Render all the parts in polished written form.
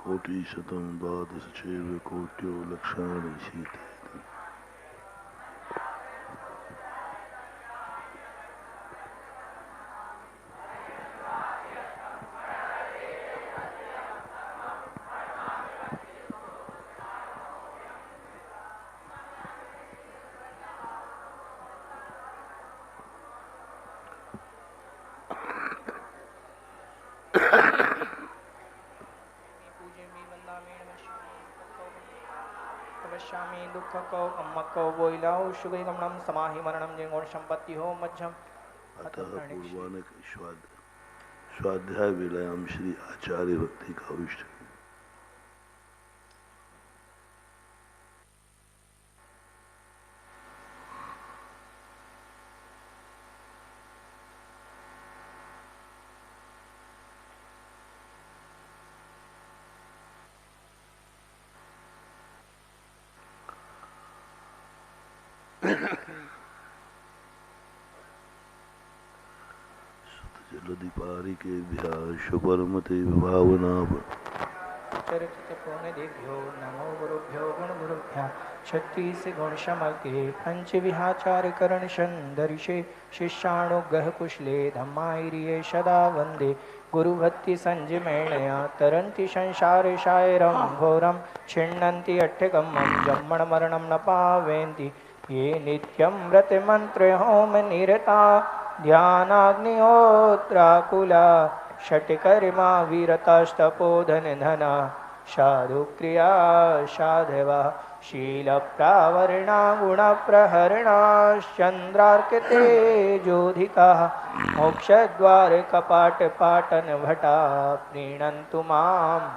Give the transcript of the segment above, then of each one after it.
कोटिशतं द्वादशचैव कोट्यो लक्षाणि शीते। पश्यामि दुःखको अम्मको बोइलाओ शुभगमनम समाहि मरणम जिंगोण संपत्ति हो मध्यम अतः पूर्वाने स्वाध्याय विलयम श्री आचार्य भक्ति का विष्ट जलधिपारी के शुपरमते भावना चरित्र पुण्य देभ्यो नमो गुरुभ्यो गुण गुरुभ्या छत्तीस गुण शमके पंच विहाचार करण संदर्शे शिष्याणुगह कुशले धम्मायिरिये सदा वंदे गुरुभक्ति संजमेणया तरन्ति संसारे शायरं घोरं छिन्नन्ति अट्ठगमं जम्मण मरणं न पावेन्ति ये नित्यं व्रतमन्त्र होम निरता ध्यानाग्निहोत्राकुला षट्कर्मा वीरतास्तपोधन धना साधु क्रिया साधवा शील प्रावरणा गुण प्रहरणा चंद्रार्कते जोधिका मोक्षद्वार कपाट पाटन भटा प्रीणन्तु माम्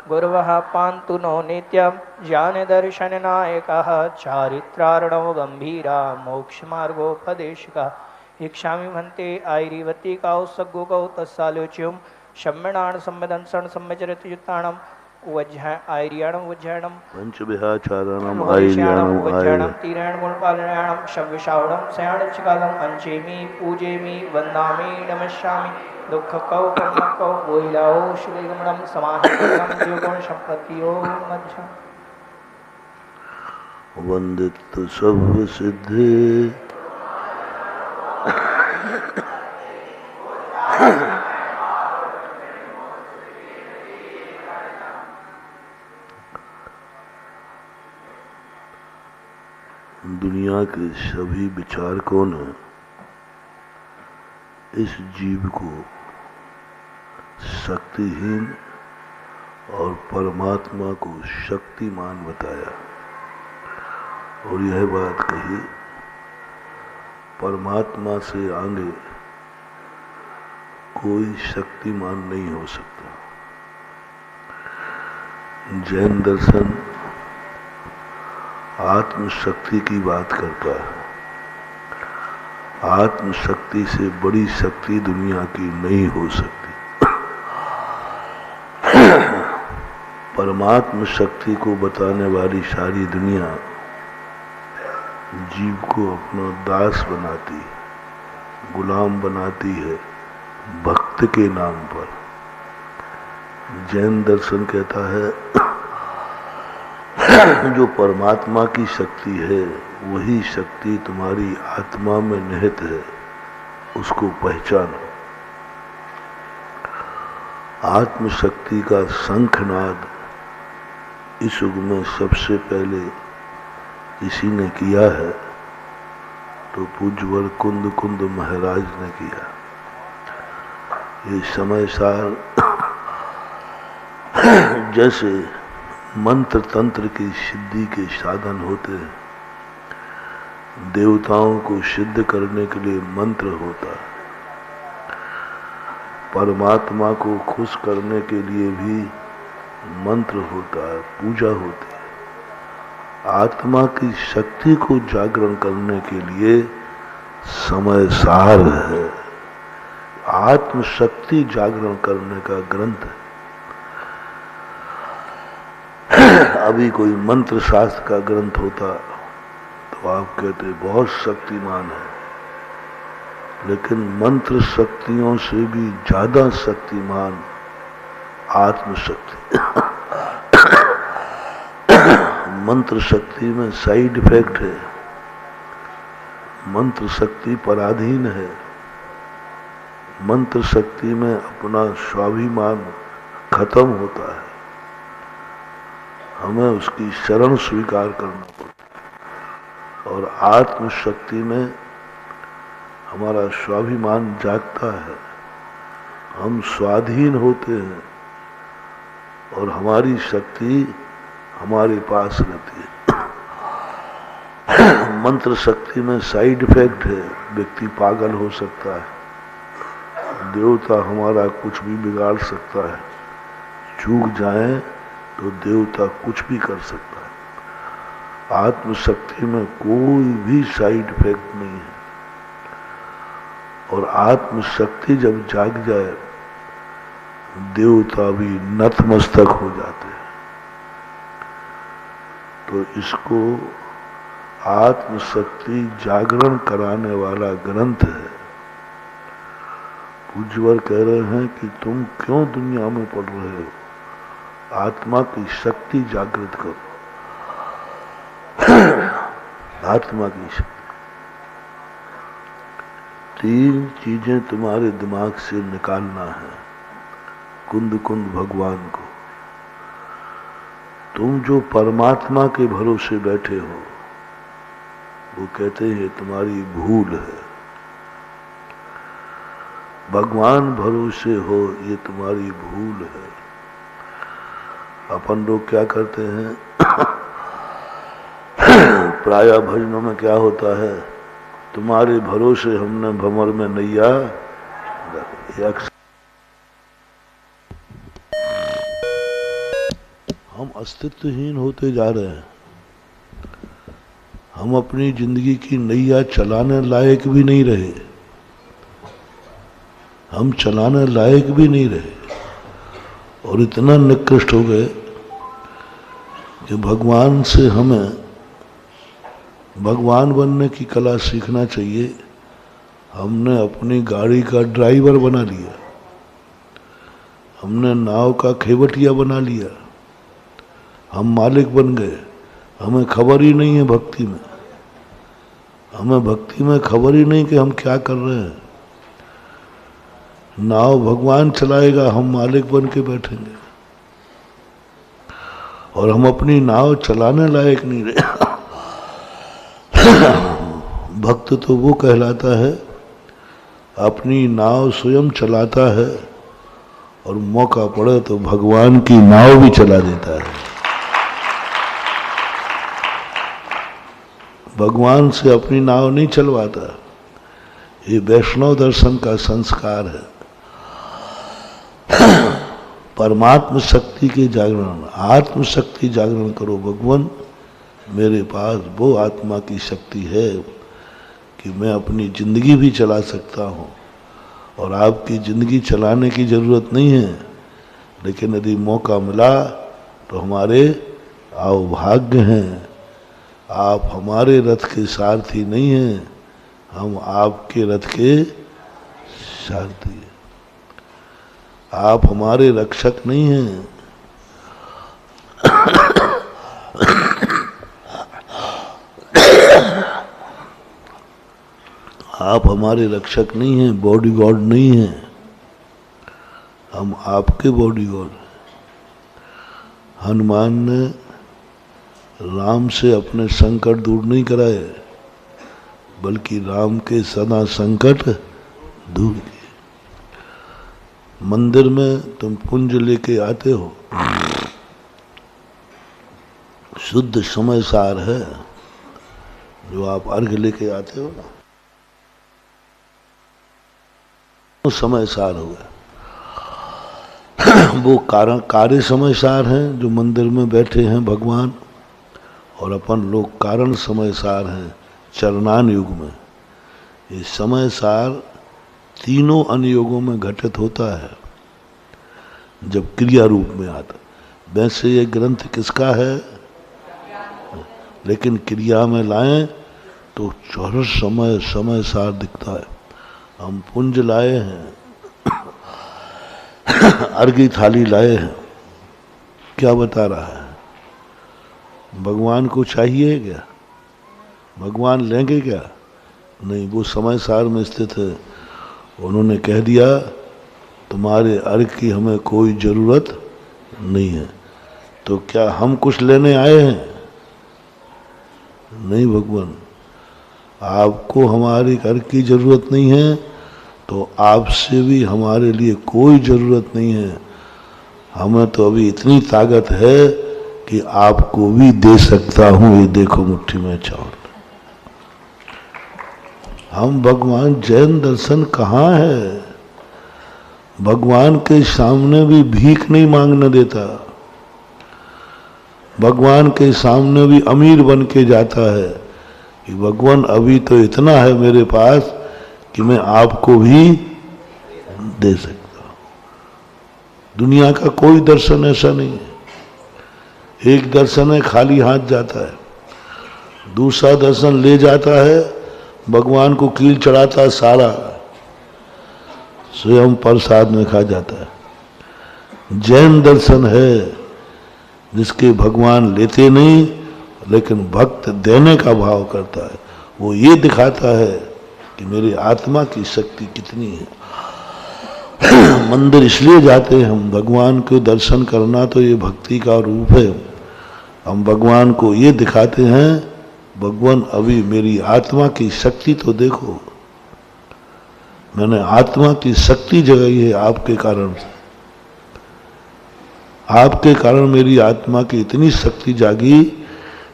गुरवः पान्तु नो नित्यं ज्ञानदर्शननायकः चारित्रार्णव गम्भीरा मोक्षमार्गोपदेशकः इच्छामि भन्ते आयरिवती काउ सग्गु कौ तस्सालोच्युम शम्मणान सम्मदंसण सम्मचरति युक्ताणम वज्झा आयरियाणम वज्झाणम पंचविहाचारणम आयरियाणम वज्झाणम तीरायण गुणपालनायाणम शव्यशावणम सयाणचकालम अंचेमि पूजेमि वन्दामि नमस्यामि दुःख कौ कर्म कौ बोइलाओ शुभगमनम समाहितम जीवगुण संपत्तियो मध्यम वंदित सब सिद्धे दुनिया के सभी विचारकों ने इस जीव को शक्तिहीन और परमात्मा को शक्तिमान बताया और यह बात कही परमात्मा से आगे कोई शक्तिमान नहीं हो सकता। जैन दर्शन आत्मशक्ति की बात करता है। आत्मशक्ति से बड़ी शक्ति दुनिया की नहीं हो सकती। परमात्म शक्ति को बताने वाली सारी दुनिया जीव को अपना दास बनाती, गुलाम बनाती है भक्त के नाम पर। जैन दर्शन कहता है जो परमात्मा की शक्ति है वही शक्ति तुम्हारी आत्मा में निहित है, उसको पहचानो। आत्मशक्ति का शंखनाद इस युग में सबसे पहले किसी ने किया है तो पूज्यवर कुंद कुंद महाराज ने किया। ये समय सार जैसे मंत्र तंत्र की सिद्धि के साधन होते हैं, देवताओं को सिद्ध करने के लिए मंत्र होता है, परमात्मा को खुश करने के लिए भी मंत्र होता है, पूजा होती है। आत्मा की शक्ति को जागरण करने के लिए समय सार है। आत्म शक्ति जागरण करने का ग्रंथ है। अभी कोई मंत्र शास्त्र का ग्रंथ होता तो आप कहते बहुत शक्तिमान है, लेकिन मंत्र शक्तियों से भी ज्यादा शक्तिमान आत्म शक्ति। मंत्र शक्ति में साइड इफेक्ट है, मंत्र शक्ति पराधीन है, मंत्र शक्ति में अपना स्वाभिमान खत्म होता है। हमें उसकी शरण स्वीकार करना पड़ता है, और आत्म शक्ति में हमारा स्वाभिमान जागता है, हम स्वाधीन होते हैं और हमारी शक्ति हमारे पास रहती है। मंत्र शक्ति में साइड इफेक्ट है, व्यक्ति पागल हो सकता है, देवता हमारा कुछ भी बिगाड़ सकता है, चूक जाए तो देवता कुछ भी कर सकता है। आत्मशक्ति में कोई भी साइड इफेक्ट नहीं है, और आत्मशक्ति जब जाग जाए देवता भी नतमस्तक हो जाते हैं। तो इसको आत्मशक्ति जागरण कराने वाला ग्रंथ है। पूज्यवर कह रहे हैं कि तुम क्यों दुनिया में पढ़ रहे हो, आत्मा की शक्ति जागृत करो। आत्मा की शक्ति, तीन चीजें तुम्हारे दिमाग से निकालना है। कुंद कुंद भगवान को, तुम जो परमात्मा के भरोसे बैठे हो वो कहते हैं तुम्हारी भूल है। भगवान भरोसे हो ये तुम्हारी भूल है। अपन लोग क्या करते हैं प्रायः भजनों में क्या होता है, तुम्हारे भरोसे हमने भंवर में नैया। हम अस्तित्वहीन होते जा रहे हैं। हम अपनी जिंदगी की नैया चलाने लायक भी नहीं रहे, हम चलाने लायक भी नहीं रहे, और इतना निकृष्ट हो गए कि भगवान से हमें भगवान बनने की कला सीखना चाहिए। हमने अपनी गाड़ी का ड्राइवर बना लिया, हमने नाव का खेवटिया बना लिया, हम मालिक बन गए। हमें खबर ही नहीं है भक्ति में, हमें भक्ति में खबर ही नहीं कि हम क्या कर रहे हैं। नाव भगवान चलाएगा, हम मालिक बन के बैठेंगे, और हम अपनी नाव चलाने लायक नहीं रहे। भक्त तो वो कहलाता है अपनी नाव स्वयं चलाता है, और मौका पड़े तो भगवान की नाव भी चला देता है। भगवान से अपनी नाव नहीं चलवाता। ये वैष्णव दर्शन का संस्कार है। परमात्म शक्ति के जागरण, आत्म शक्ति जागरण करो। भगवान मेरे पास वो आत्मा की शक्ति है कि मैं अपनी जिंदगी भी चला सकता हूँ, और आपकी जिंदगी चलाने की जरूरत नहीं है, लेकिन यदि मौका मिला तो हमारे अभाग्य हैं। आप हमारे रथ के सारथी नहीं हैं, हम आपके रथ के सारथी हैं। आप हमारे रक्षक नहीं हैं, आप हमारे रक्षक नहीं हैं, बॉडीगार्ड नहीं हैं, हम आपके बॉडीगार्ड। हनुमान ने राम से अपने संकट दूर नहीं कराए, बल्कि राम के सदा संकट दूर किए। मंदिर में तुम पुंज लेके आते हो, शुद्ध समय सार है जो आप अर्घ लेके आते हो ना, समय सार हो गया। वो कार्य समयसार हैं जो मंदिर में बैठे हैं भगवान, और अपन लोग कारण समयसार हैं चरणान युग में। ये समयसार तीनों अनुयोगों में घटित होता है जब क्रिया रूप में आता। वैसे ये ग्रंथ किसका है, लेकिन क्रिया में लाएं तो हर समय समयसार दिखता है। हम पुंज लाए हैं, अर्घी थाली लाए हैं, क्या बता रहा है? भगवान को चाहिए क्या? भगवान लेंगे क्या? नहीं, वो समय सार में स्थित है। उन्होंने कह दिया तुम्हारे अर्घ की हमें कोई जरूरत नहीं है। तो क्या हम कुछ लेने आए हैं? नहीं भगवान, आपको हमारे अर्घ की जरूरत नहीं है, तो आपसे भी हमारे लिए कोई जरूरत नहीं है। हमें तो अभी इतनी ताकत है कि आपको भी दे सकता हूं, ये देखो मुट्ठी में चावल। हम भगवान, जैन दर्शन कहाँ है? भगवान के सामने भी भीख नहीं मांगने देता। भगवान के सामने भी अमीर बन के जाता है कि भगवान अभी तो इतना है मेरे पास कि मैं आपको भी दे सकता हूं। दुनिया का कोई दर्शन ऐसा नहीं है। एक दर्शन है खाली हाथ जाता है, दूसरा दर्शन ले जाता है, भगवान को कील चढ़ाता सारा, स्वयं प्रसाद में खा जाता है। जैन दर्शन है जिसके भगवान लेते नहीं, लेकिन भक्त देने का भाव करता है। वो ये दिखाता है कि मेरी आत्मा की शक्ति कितनी है। मंदिर इसलिए जाते हैं हम, भगवान को दर्शन करना तो ये भक्ति का रूप है। हम भगवान को ये दिखाते हैं, भगवान अभी मेरी आत्मा की शक्ति तो देखो, मैंने आत्मा की शक्ति जगाई है आपके कारण से। आपके कारण मेरी आत्मा की इतनी शक्ति जागी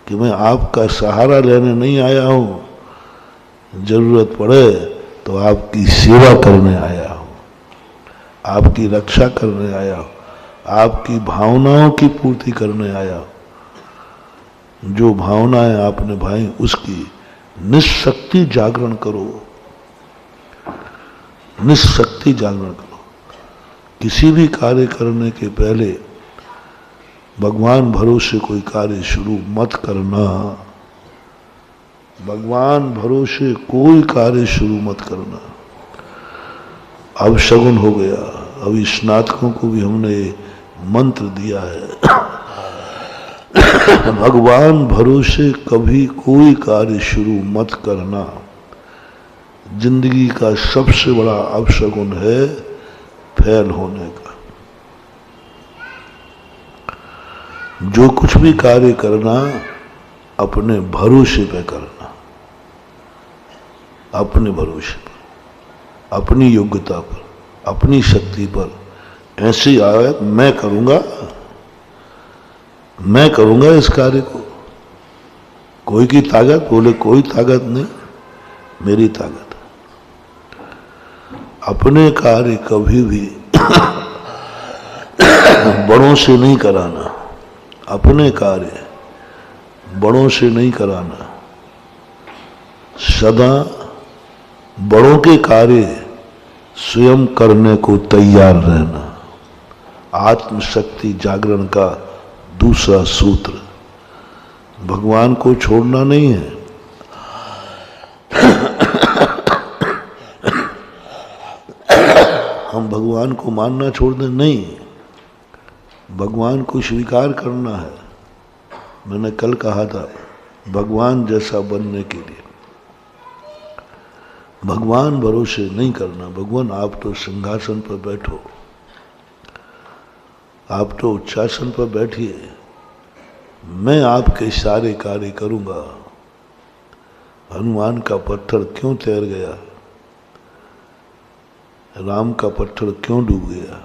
कि मैं आपका सहारा लेने नहीं आया हूं, जरूरत पड़े तो आपकी सेवा करने आया हूं, आपकी रक्षा करने आया हूं, आपकी भावनाओं की पूर्ति करने आया हूं। जो भावनाएं आपने भाई उसकी निशक्ति जागरण करो, निशक्ति जागरण करो। किसी भी कार्य करने के पहले भगवान भरोसे कोई कार्य शुरू मत करना। भगवान भरोसे कोई कार्य शुरू मत करना। अब शगुन हो गया। अभी स्नातकों को भी हमने मंत्र दिया है, भगवान भरोसे कभी कोई कार्य शुरू मत करना। जिंदगी का सबसे बड़ा अपशगुन है फेल होने का। जो कुछ भी कार्य करना अपने भरोसे पे करना, अपने भरोसे पर, अपनी योग्यता पर, अपनी शक्ति पर। ऐसे आए मैं करूंगा इस कार्य को। कोई की ताकत बोले कोई ताकत नहीं, मेरी ताकत। अपने कार्य कभी भी बड़ों से नहीं कराना। अपने कार्य बड़ों से नहीं कराना। सदा बड़ों के कार्य स्वयं करने को तैयार रहना। आत्मशक्ति जागरण का दूसरा सूत्र, भगवान को छोड़ना नहीं है। हम भगवान को मानना छोड़ दें, नहीं, भगवान को स्वीकार करना है। मैंने कल कहा था, भगवान जैसा बनने के लिए भगवान भरोसे नहीं करना। भगवान आप तो सिंहासन पर बैठो, आप तो उच्चासन पर बैठिए, मैं आपके सारे कार्य करूंगा। हनुमान का पत्थर क्यों तैर गया? राम का पत्थर क्यों डूब गया?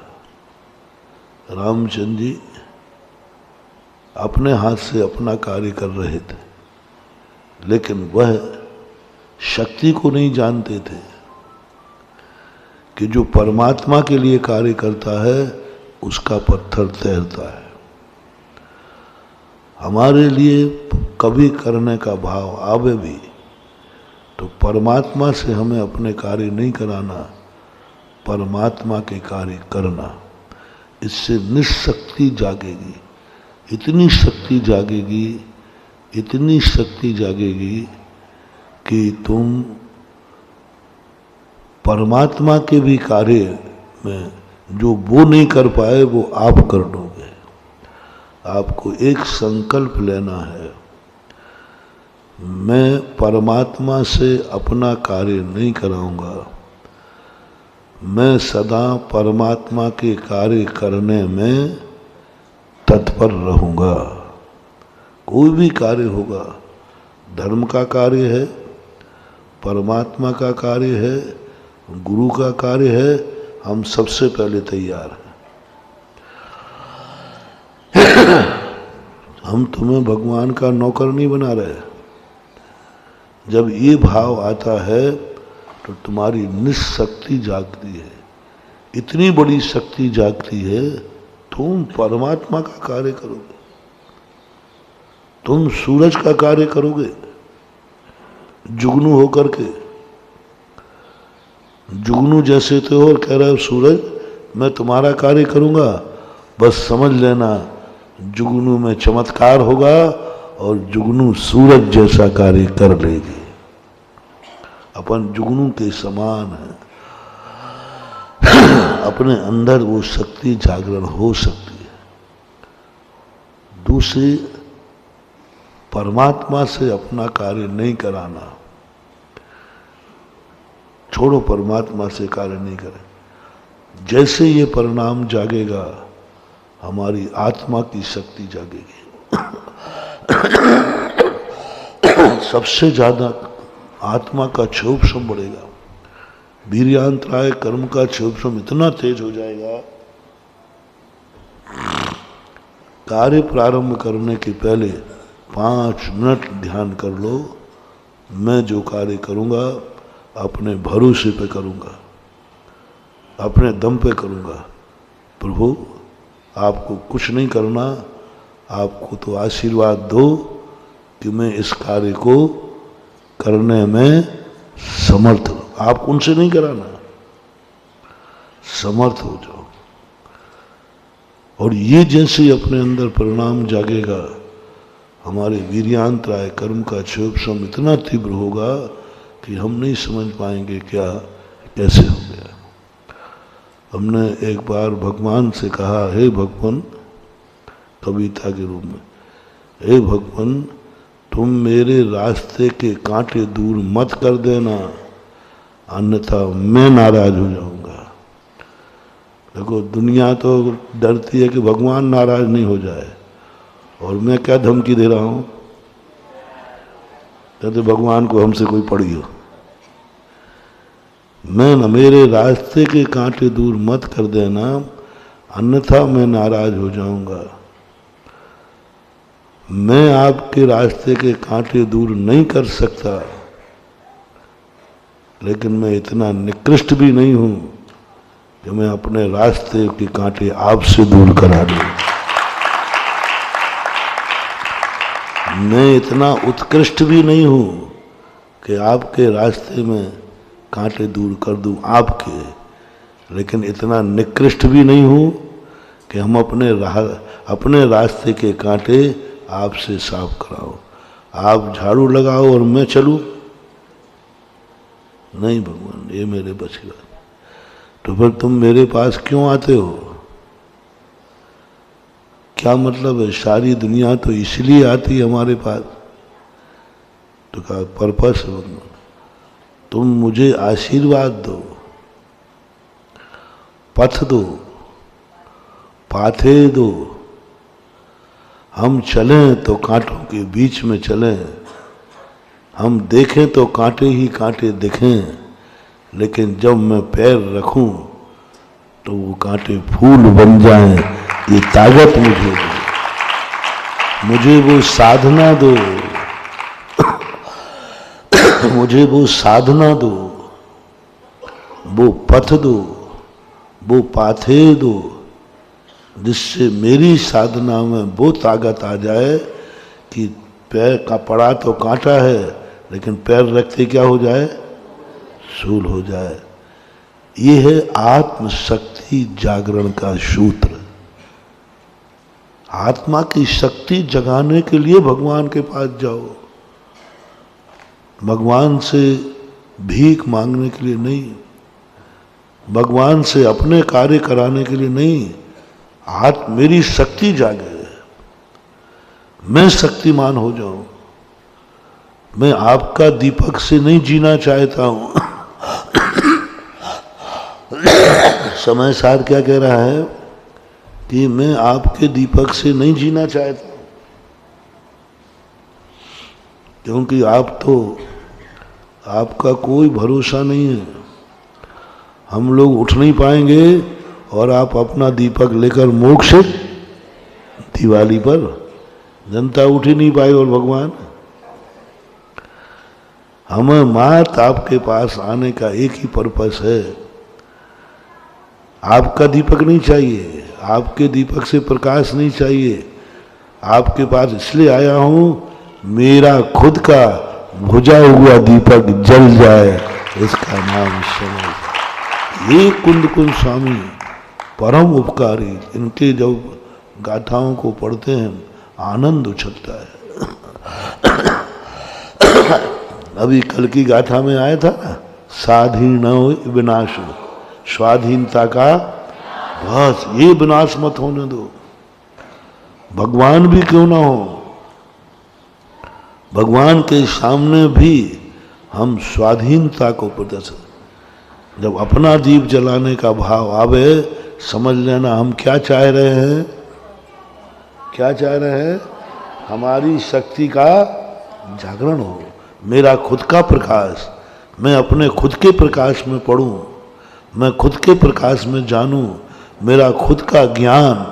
रामचंद्र जी अपने हाथ से अपना कार्य कर रहे थे, लेकिन वह शक्ति को नहीं जानते थे कि जो परमात्मा के लिए कार्य करता है उसका पत्थर तैरता है। हमारे लिए कभी करने का भाव आवे भी तो परमात्मा से हमें अपने कार्य नहीं कराना, परमात्मा के कार्य करना। इससे निशक्ति जागेगी, इतनी शक्ति जागेगी, इतनी शक्ति जागेगी कि तुम परमात्मा के भी कार्य में जो वो नहीं कर पाए वो आप कर दोगे। आपको एक संकल्प लेना है, मैं परमात्मा से अपना कार्य नहीं कराऊंगा, मैं सदा परमात्मा के कार्य करने में तत्पर रहूंगा। कोई भी कार्य होगा, धर्म का कार्य है, परमात्मा का कार्य है, गुरु का कार्य है, हम सबसे पहले तैयार हैं। हम तुम्हें भगवान का नौकर नहीं बना रहे। जब ये भाव आता है तो तुम्हारी निशक्ति जागती है, इतनी बड़ी शक्ति जागती है, तुम परमात्मा का कार्य करोगे, तुम सूरज का कार्य करोगे जुगनू होकर के। जुगनू जैसे थे और कह रहे हो सूरज मैं तुम्हारा कार्य करूंगा, बस समझ लेना जुगनू में चमत्कार होगा और जुगनू सूरज जैसा कार्य कर लेगी। अपन जुगनू के समान है, अपने अंदर वो शक्ति जागरण हो सकती है। दूसरी, परमात्मा से अपना कार्य नहीं कराना, छोड़ो परमात्मा से कार्य नहीं करें। जैसे ये परिणाम जागेगा हमारी आत्मा की शक्ति जागेगी। सबसे ज्यादा आत्मा का क्षोभशम बढ़ेगा, वीर्यांतराय कर्म का क्षोभशम इतना तेज हो जाएगा, कार्य प्रारंभ करने के पहले 5 मिनट ध्यान कर लो, मैं जो कार्य करूंगा अपने भरोसे पे करूंगा, अपने दम पे करूंगा। प्रभु आपको कुछ नहीं करना, आपको तो आशीर्वाद दो कि मैं इस कार्य को करने में समर्थ हूं। आप उनसे नहीं कराना, समर्थ हो जाओ। और ये जैसे अपने अंदर परिणाम जागेगा, हमारे वीर्यांतराय कर्म का क्षोभशम इतना तीव्र होगा कि हम नहीं समझ पाएंगे क्या कैसे हो गया। हमने एक बार भगवान से कहा, हे भगवान, कविता के रूप में, हे भगवान तुम मेरे रास्ते के कांटे दूर मत कर देना, अन्यथा मैं नाराज हो जाऊंगा। देखो दुनिया तो डरती है कि भगवान नाराज नहीं हो जाए, और मैं क्या धमकी दे रहा हूं, कहते भगवान को हमसे कोई पड़ी हो। मैं न, मेरे रास्ते के कांटे दूर मत कर देना, अन्यथा मैं नाराज हो जाऊंगा। मैं आपके रास्ते के कांटे दूर नहीं कर सकता, लेकिन मैं इतना निकृष्ट भी नहीं हूं कि मैं अपने रास्ते के कांटे आपसे दूर करा दूं। मैं इतना उत्कृष्ट भी नहीं हूं कि आपके रास्ते में कांटे दूर कर दूं आपके, लेकिन इतना निकृष्ट भी नहीं हूं कि हम अपने रास्ते के कांटे आपसे साफ कराओ। आप झाड़ू लगाओ और मैं चलूं, नहीं भगवान ये मेरे बस की बात। तो फिर तुम मेरे पास क्यों आते हो? क्या मतलब है? सारी दुनिया तो इसलिए आती है हमारे पास। तो कहा पर्पस है भगवान, तुम मुझे आशीर्वाद दो, पथ दो, पाथे दो। हम चलें तो कांटों के बीच में चलें, हम देखें तो कांटे ही कांटे दिखें, लेकिन जब मैं पैर रखूं तो वो कांटे फूल बन जाएं। ये ताकत मुझे दो, मुझे वो साधना दो, मुझे वो साधना दो, वो पथ दो, वो पाथे दो जिससे मेरी साधना में वो ताकत आ जाए कि पैर का पड़ा तो कांटा है, लेकिन पैर रखते क्या हो जाए, शूल हो जाए। ये है आत्मशक्ति जागरण का सूत्र। आत्मा की शक्ति जगाने के लिए भगवान के पास जाओ, भगवान से भीख मांगने के लिए नहीं, भगवान से अपने कार्य कराने के लिए नहीं। मेरी शक्ति जागे, मैं शक्तिमान हो जाऊं। मैं आपका दीपक से नहीं जीना चाहता हूं। समय सार क्या कह रहा है कि मैं आपके दीपक से नहीं जीना चाहता, क्योंकि आपका कोई भरोसा नहीं है। हम लोग उठ नहीं पाएंगे और आप अपना दीपक लेकर मोक्ष दिवाली पर, जनता उठ ही नहीं पाई और भगवान। हमें मात आपके पास आने का एक ही पर्पस है, आपका दीपक नहीं चाहिए, आपके दीपक से प्रकाश नहीं चाहिए। आपके पास इसलिए आया हूं, मेरा खुद का बुझा हुआ दीपक जल जाए, इसका नाम समझ। ये कुंद स्वामी परम उपकारी, इनके जब गाथाओं को पढ़ते हैं आनंद उछलता है। अभी कल की गाथा में आया था ना, साधीन विनाश, स्वाधीनता का बस ये विनाश मत होने दो। भगवान भी क्यों ना हो, भगवान के सामने भी हम स्वाधीनता को प्रदर्शन, जब अपना दीप जलाने का भाव आवे, समझ लेना हम क्या चाह रहे हैं, क्या चाह रहे हैं, हमारी शक्ति का जागरण हो, मेरा खुद का प्रकाश, मैं अपने खुद के प्रकाश में पढ़ूं, मैं खुद के प्रकाश में जानूं, मेरा खुद का ज्ञान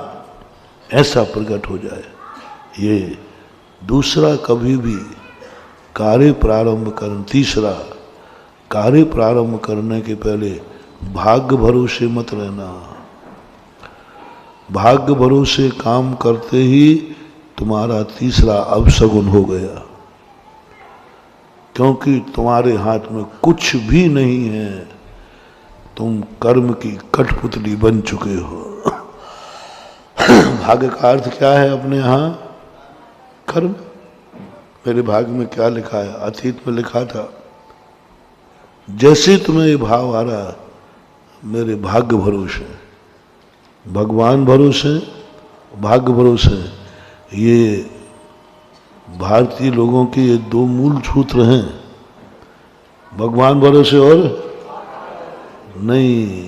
ऐसा प्रकट हो जाए। ये दूसरा, कभी भी कार्य प्रारंभ करने, तीसरा, कार्य प्रारंभ करने के पहले भाग्य भरोसे मत रहना। भाग्य भरोसे काम करते ही तुम्हारा तीसरा अपशगुन हो गया, क्योंकि तुम्हारे हाथ में कुछ भी नहीं है, तुम कर्म की कठपुतली बन चुके हो। भाग्य का अर्थ क्या है अपने यहाँ, कर्म। मेरे भाग्य में क्या लिखा है, अतीत में लिखा था, जैसे तुम्हें ये भाव आ रहा, मेरे भाग्य भरोसे, भगवान भरोसे, भाग्य भरोसे, ये भारतीय लोगों के ये दो मूल सूत्र हैं, भगवान भरोसे और नहीं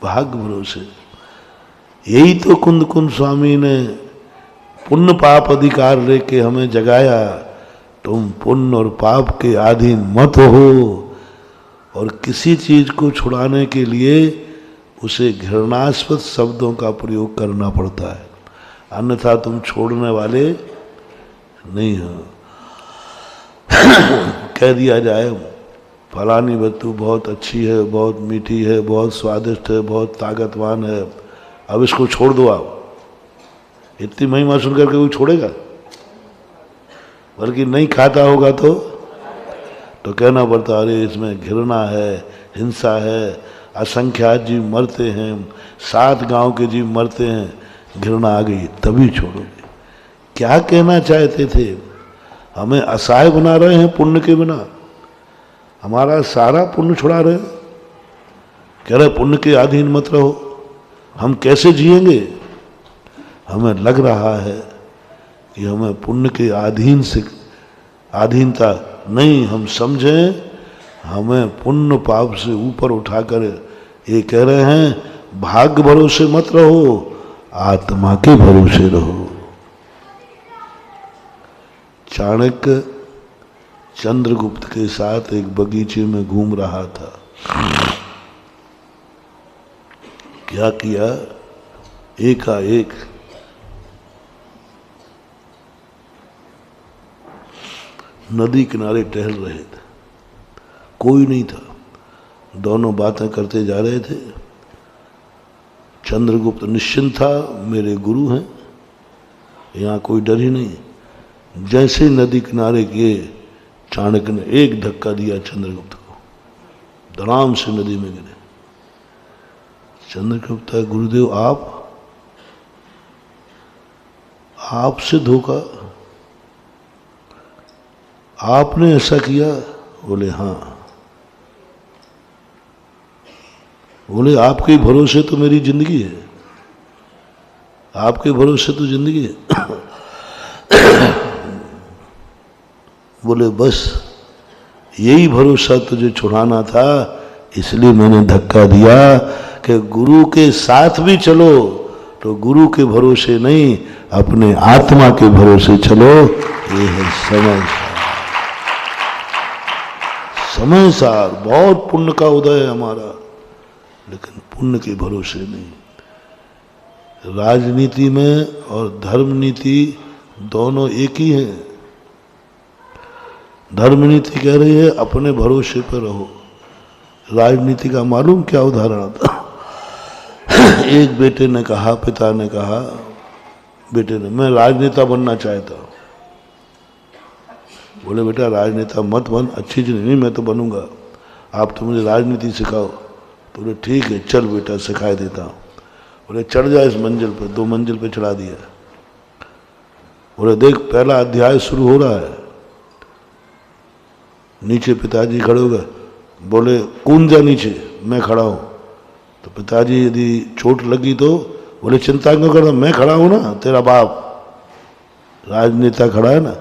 भाग्य भरोसे। यही तो कुंद स्वामी ने पुण्य पाप अधिकार लेके हमें जगाया, तुम पुण्य और पाप के अधीन मत हो। और किसी चीज को छुड़ाने के लिए उसे घृणास्पद शब्दों का प्रयोग करना पड़ता है, अन्यथा तुम छोड़ने वाले नहीं हो। कह दिया जाए फलानी वस्तु बहुत अच्छी है, बहुत मीठी है, बहुत स्वादिष्ट है, बहुत ताकतवान है, अब इसको छोड़ दो आप, इतनी महिमा सुनकर के कोई छोड़ेगा? बल्कि नहीं खाता होगा तो कहना पड़ता, अरे इसमें घृणा है, हिंसा है, असंख्यात जीव मरते हैं, 7 गांव के जीव मरते हैं, घृणा आ गई तभी छोड़ोगे। क्या कहना चाहते थे? हमें असहाय बना रहे हैं पुण्य के बिना, हमारा सारा पुण्य छुड़ा रहे हैं। कह रहे पुण्य के अधीन मत रहो, हम कैसे जिएंगे? हमें लग रहा है कि हमें पुण्य के अधीन से अधीनता नहीं, हम समझें हमें पुण्य पाप से ऊपर उठाकर ये कह रहे हैं भाग्य भरोसे मत रहो, आत्मा के भरोसे रहो। चाणक्य चंद्रगुप्त के साथ एक बगीचे में घूम रहा था। क्या किया? एकाएक नदी किनारे टहल रहे थे, कोई नहीं था, दोनों बातें करते जा रहे थे। चंद्रगुप्त निश्चिंत था, मेरे गुरु हैं, यहाँ कोई डर ही नहीं। जैसे नदी किनारे किए, चाणक्य ने एक धक्का दिया चंद्रगुप्त को, धड़ाम से नदी में गिरे। चंद्रगुप्त है, गुरुदेव आपसे धोखा, आपने ऐसा किया? बोले हाँ। बोले आपके भरोसे तो मेरी जिंदगी है, आपके भरोसे तो जिंदगी है। बोले बस यही भरोसा तुझे छुड़ाना था, इसलिए मैंने धक्का दिया कि गुरु के साथ भी चलो तो गुरु के भरोसे नहीं, अपने आत्मा के भरोसे चलो। ये है समय सार। बहुत पुण्य का उदय है हमारा, लेकिन पुण्य के भरोसे नहीं। राजनीति में और धर्म नीति दोनों एक ही हैं। धर्म नीति कह रही है अपने भरोसे पर रहो। राजनीति का मालूम क्या उदाहरण था? एक बेटे ने कहा, पिता ने कहा बेटे ने, मैं राजनेता बनना चाहता हूं। बोले बेटा राजनेता मत बन, अच्छी चीज नहीं, मैं तो बनूंगा, आप तो मुझे राजनीति सिखाओ। बोले ठीक है चल बेटा सिखा देता हूँ। बोले चढ़ जा इस मंजिल पे, 2 मंजिल पे चढ़ा दिया। बोले देख पहला अध्याय शुरू हो रहा है। नीचे पिताजी खड़े हो गए, बोले कूद जा नीचे, मैं खड़ा हूँ। तो पिताजी यदि चोट लगी तो बोले चिंता क्यों करना, मैं खड़ा हूँ ना, तेरा बाप राजनेता खड़ा है ना,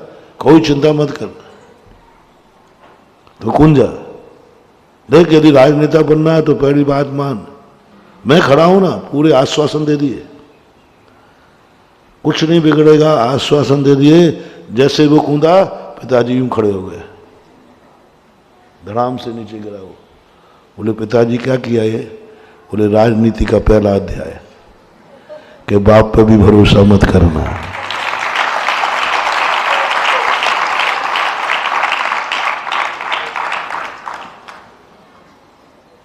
कोई चिंता मत कर, तो कूद जा। देख यदि राजनेता बनना है तो पहली बात मान, मैं खड़ा हूं ना, पूरे आश्वासन दे दिए, कुछ नहीं बिगड़ेगा, आश्वासन दे दिए। जैसे वो कूदा पिताजी यूं खड़े हो गए, धड़ाम से नीचे गिरा वो। बोले पिताजी क्या किया ये? बोले राजनीति का पहला अध्याय कि बाप पे भी भरोसा मत करना।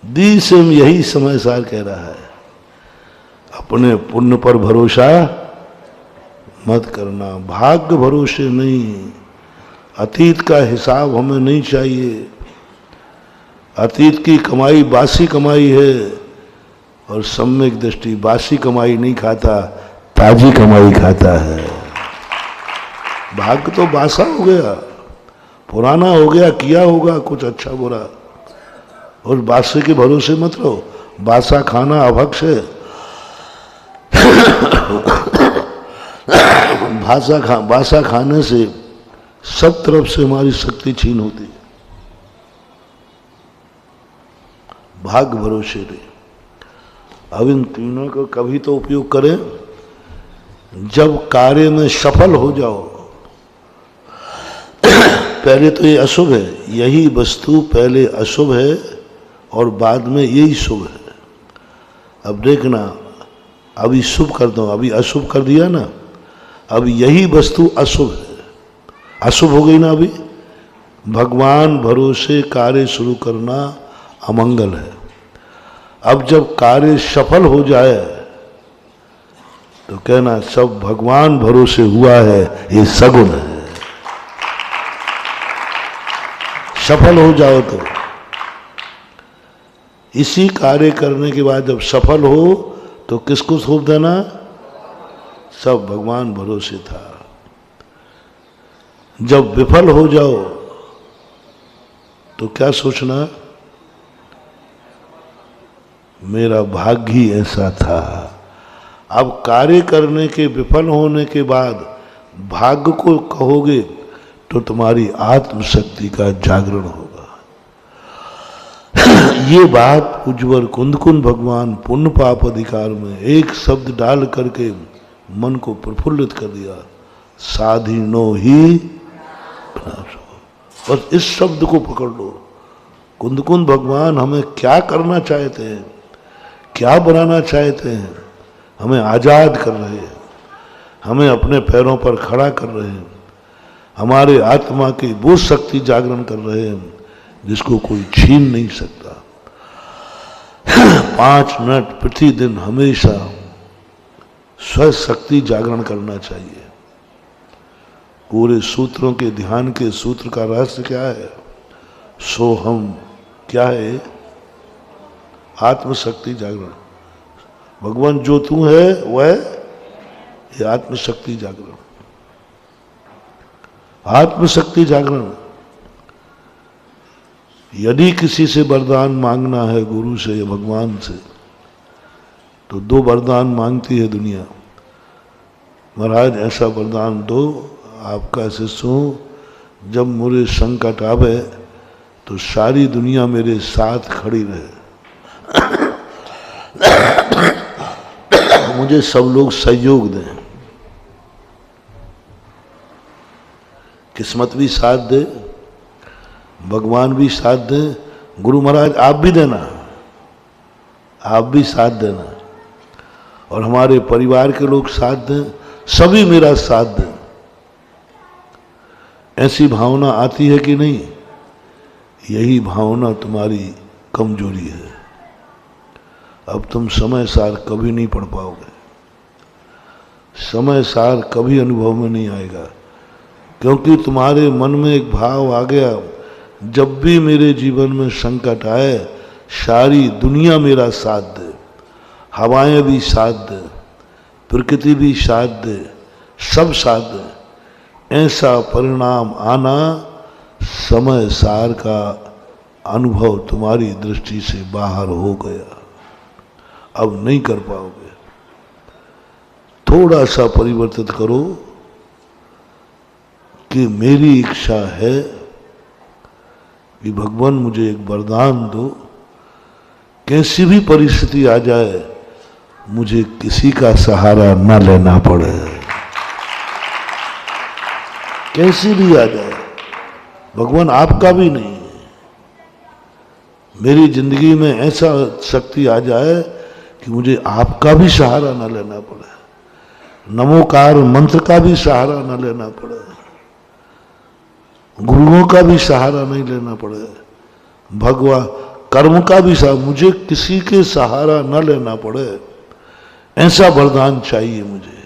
DSM यही समय सार कह रहा है, अपने पुण्य पर भरोसा मत करना, भाग्य भरोसे नहीं। अतीत का हिसाब हमें नहीं चाहिए। अतीत की कमाई बासी कमाई है, और सम्यक दृष्टि बासी कमाई नहीं खाता, ताजी कमाई खाता है। भाग्य तो बासा हो गया, पुराना हो गया, किया होगा कुछ अच्छा बुरा, और बासे के भरोसे मत रहो। बासा खाना अभक्ष है। बासा खाने से सब तरफ से हमारी शक्ति छीन होती है। भाग्य भरोसे नहीं। अब इन तीनों को कभी तो उपयोग करें जब कार्य में सफल हो जाओ। पहले तो ये अशुभ है, यही वस्तु पहले अशुभ है और बाद में यही शुभ है। अब देखना, अभी शुभ कर दो, अभी अशुभ कर दिया ना, अब यही वस्तु अशुभ है, अशुभ हो गई ना। अभी भगवान भरोसे कार्य शुरू करना अमंगल है। अब जब कार्य सफल हो जाए तो कहना सब भगवान भरोसे हुआ है, ये सगुण है। सफल हो जाओ तो इसी कार्य करने के बाद जब सफल हो तो किसको सौंप देना? सब भगवान भरोसे था। जब विफल हो जाओ तो क्या सोचना? मेरा भाग्य ही ऐसा था। अब कार्य करने के विफल होने के बाद भाग्य को कहोगे तो तुम्हारी आत्मशक्ति का जागरण होगा। ये बात उज्ज्वल कुंदकुंद भगवान पुण्य पाप अधिकार में एक शब्द डाल करके मन को प्रफुल्लित कर दिया, साधीनो ही विनाश हो। बस इस शब्द को पकड़ लो। कुंदकुंद भगवान हमें क्या करना चाहते हैं, क्या बनाना चाहते हैं? हमें आजाद कर रहे हैं, हमें अपने पैरों पर खड़ा कर रहे हैं, हमारे आत्मा की वो शक्ति जागरण कर रहे हैं जिसको कोई छीन नहीं सकता। 5 मिनट प्रतिदिन हमेशा स्वशक्ति जागरण करना चाहिए। पूरे सूत्रों के ध्यान के सूत्र का रहस्य क्या है? सोहम क्या है? आत्मशक्ति जागरण। भगवान जो तू है वह ये आत्मशक्ति जागरण। आत्मशक्ति जागरण। यदि किसी से वरदान मांगना है गुरु से या भगवान से, तो 2 वरदान मांगती है दुनिया। महाराज ऐसा वरदान दो, आपका शिष्य हूं, जब मुझे संकट आवे तो सारी दुनिया मेरे साथ खड़ी रहे, मुझे सब लोग सहयोग दें, किस्मत भी साथ दे, भगवान भी साथ दे, गुरु महाराज आप भी देना, आप भी साथ देना, और हमारे परिवार के लोग साथ दें, सभी मेरा साथ दें। ऐसी भावना आती है कि नहीं? यही भावना तुम्हारी कमजोरी है। अब तुम समय सार कभी नहीं पढ़ पाओगे, समय सार कभी अनुभव में नहीं आएगा, क्योंकि तुम्हारे मन में एक भाव आ गया, जब भी मेरे जीवन में संकट आए सारी दुनिया मेरा साथ दे, हवाएं भी साथ दे, प्रकृति भी साथ दे, सब साथ दे। ऐसा परिणाम आना समय सार का अनुभव तुम्हारी दृष्टि से बाहर हो गया, अब नहीं कर पाओगे। थोड़ा सा परिवर्तित करो कि मेरी इच्छा है कि भगवान मुझे एक वरदान दो, कैसी भी परिस्थिति आ जाए मुझे किसी का सहारा न लेना पड़े, कैसी भी आ जाए, भगवान आपका भी नहीं, मेरी जिंदगी में ऐसा शक्ति आ जाए कि मुझे आपका भी सहारा न लेना पड़े, नमोकार मंत्र का भी सहारा न लेना पड़े, गुरुओं का भी सहारा नहीं लेना पड़े, भगवान कर्म का भी सहारा, मुझे किसी के सहारा न लेना पड़े, ऐसा वरदान चाहिए मुझे।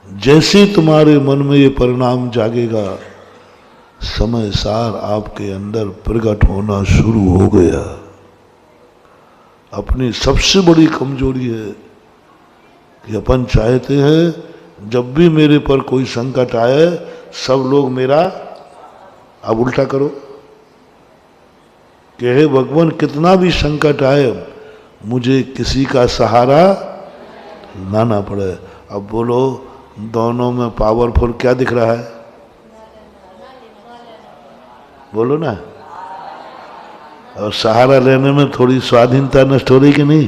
जैसे तुम्हारे मन में ये परिणाम जागेगा, समय सार आपके अंदर प्रकट होना शुरू हो गया। अपनी सबसे बड़ी कमजोरी है कि अपन चाहते हैं जब भी मेरे पर कोई संकट आए सब लोग मेरा, अब उल्टा करो कि हे भगवान कितना भी संकट आए मुझे किसी का सहारा लाना पड़े। अब बोलो दोनों में पावरफुल क्या दिख रहा है? बोलो ना। और सहारा लेने में थोड़ी स्वाधीनता नष्ट हो रही कि नहीं?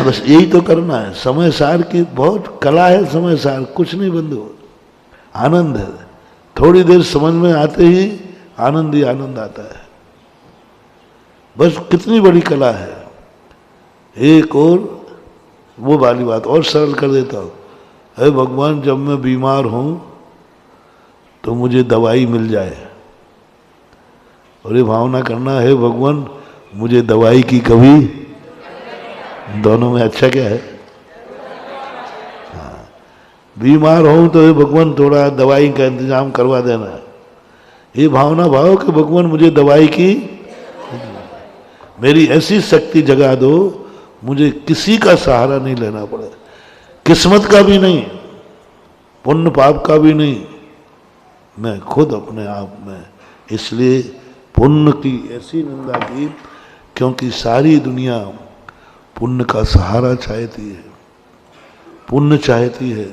बस यही तो करना है। समय सार की बहुत कला है, समय सार कुछ नहीं बंधु, आनंद है। थोड़ी देर समझ में आते ही आनंद ही आनंद आता है। बस कितनी बड़ी कला है। एक और वो वाली बात और सरल कर देता हूँ, हे भगवान जब मैं बीमार हूँ तो मुझे दवाई मिल जाए, और ये भावना करना है भगवान मुझे दवाई की कभी, दोनों में अच्छा क्या है? हाँ, बीमार हूं तो हे भगवान थोड़ा दवाई का इंतजाम करवा देना, ये भावना भाव कि भगवान मुझे दवाई की, मेरी ऐसी शक्ति जगा दो मुझे किसी का सहारा नहीं लेना पड़े, किस्मत का भी नहीं, पुण्य पाप का भी नहीं, मैं खुद अपने आप में। इसलिए पुण्य की ऐसी निंदा की क्योंकि सारी दुनिया पुण्य का सहारा चाहती है, पुण्य चाहती है,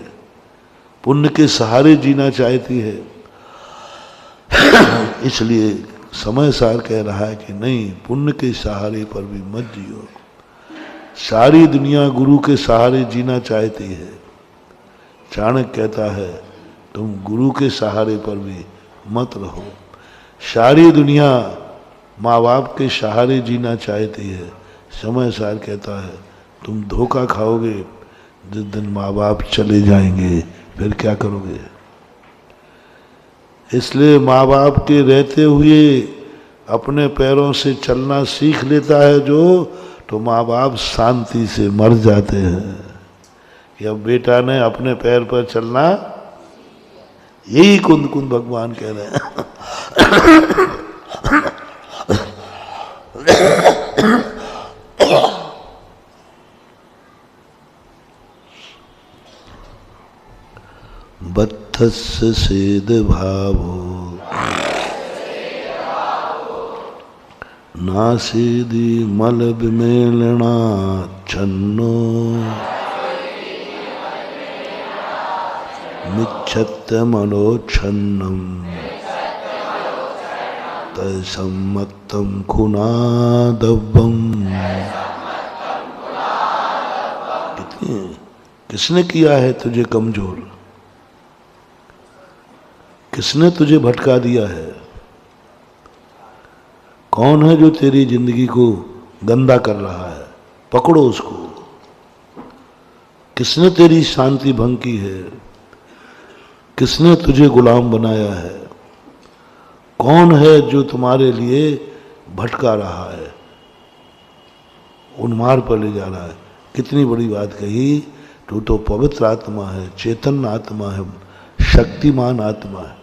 पुण्य के सहारे जीना चाहती है। इसलिए समय सार कह रहा है कि नहीं, पुण्य के सहारे पर भी मत जियो। सारी दुनिया गुरु के सहारे जीना चाहती है, चाणक्य कहता है तुम गुरु के सहारे पर भी मत रहो। सारी दुनिया माँ बाप के सहारे जीना चाहती है, समय सार कहता है तुम धोखा खाओगे, जिस दिन माँ बाप चले जाएंगे फिर क्या करोगे। इसलिए माँ बाप के रहते हुए अपने पैरों से चलना सीख लेता है जो, तो माँ बाप शांति से मर जाते हैं कि अब बेटा ने अपने पैर पर चलना, यही कुंद कुंद भगवान कह रहे हैं। बद्धस्य सेद भावो नासीदि मल विमेलना छन्नो मिच्छत्य मनोच्छन्नम तत्सम्मत्तम खुनादव्वम। किसने किया है तुझे कमजोर? किसने तुझे भटका दिया है? कौन है जो तेरी जिंदगी को गंदा कर रहा है? पकड़ो उसको। किसने तेरी शांति भंग की है? किसने तुझे गुलाम बनाया है? कौन है जो तुम्हारे लिए भटका रहा है, उन्मार्ग पर ले जा रहा है? कितनी बड़ी बात कही। तू तो पवित्र आत्मा है, चेतन आत्मा है, शक्तिमान आत्मा है।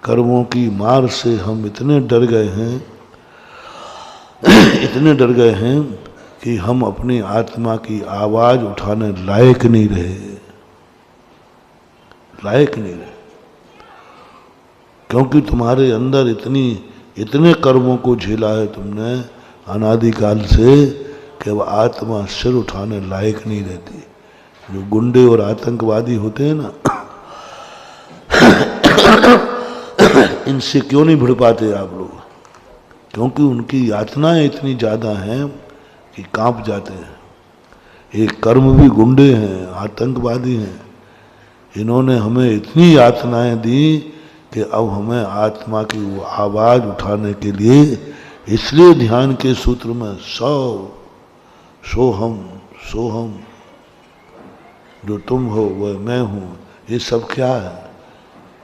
कर्मों की मार से हम इतने डर गए हैं, इतने डर गए हैं कि हम अपनी आत्मा की आवाज उठाने लायक नहीं रहे, लायक नहीं रहे। क्योंकि तुम्हारे अंदर इतने कर्मों को झेला है तुमने अनादिकाल से कि अब आत्मा सिर उठाने लायक नहीं रहती। जो गुंडे और आतंकवादी होते हैं ना, इनसे क्यों नहीं भिड़ पाते आप लोग? क्योंकि उनकी यातनाएं इतनी ज्यादा हैं कि कांप जाते हैं। ये कर्म भी गुंडे हैं, आतंकवादी हैं। इन्होंने हमें इतनी यातनाएं दी कि अब हमें आत्मा की वो आवाज उठाने के लिए, इसलिए ध्यान के सूत्र में सोहम, जो तुम हो वह मैं हूं, ये सब क्या है?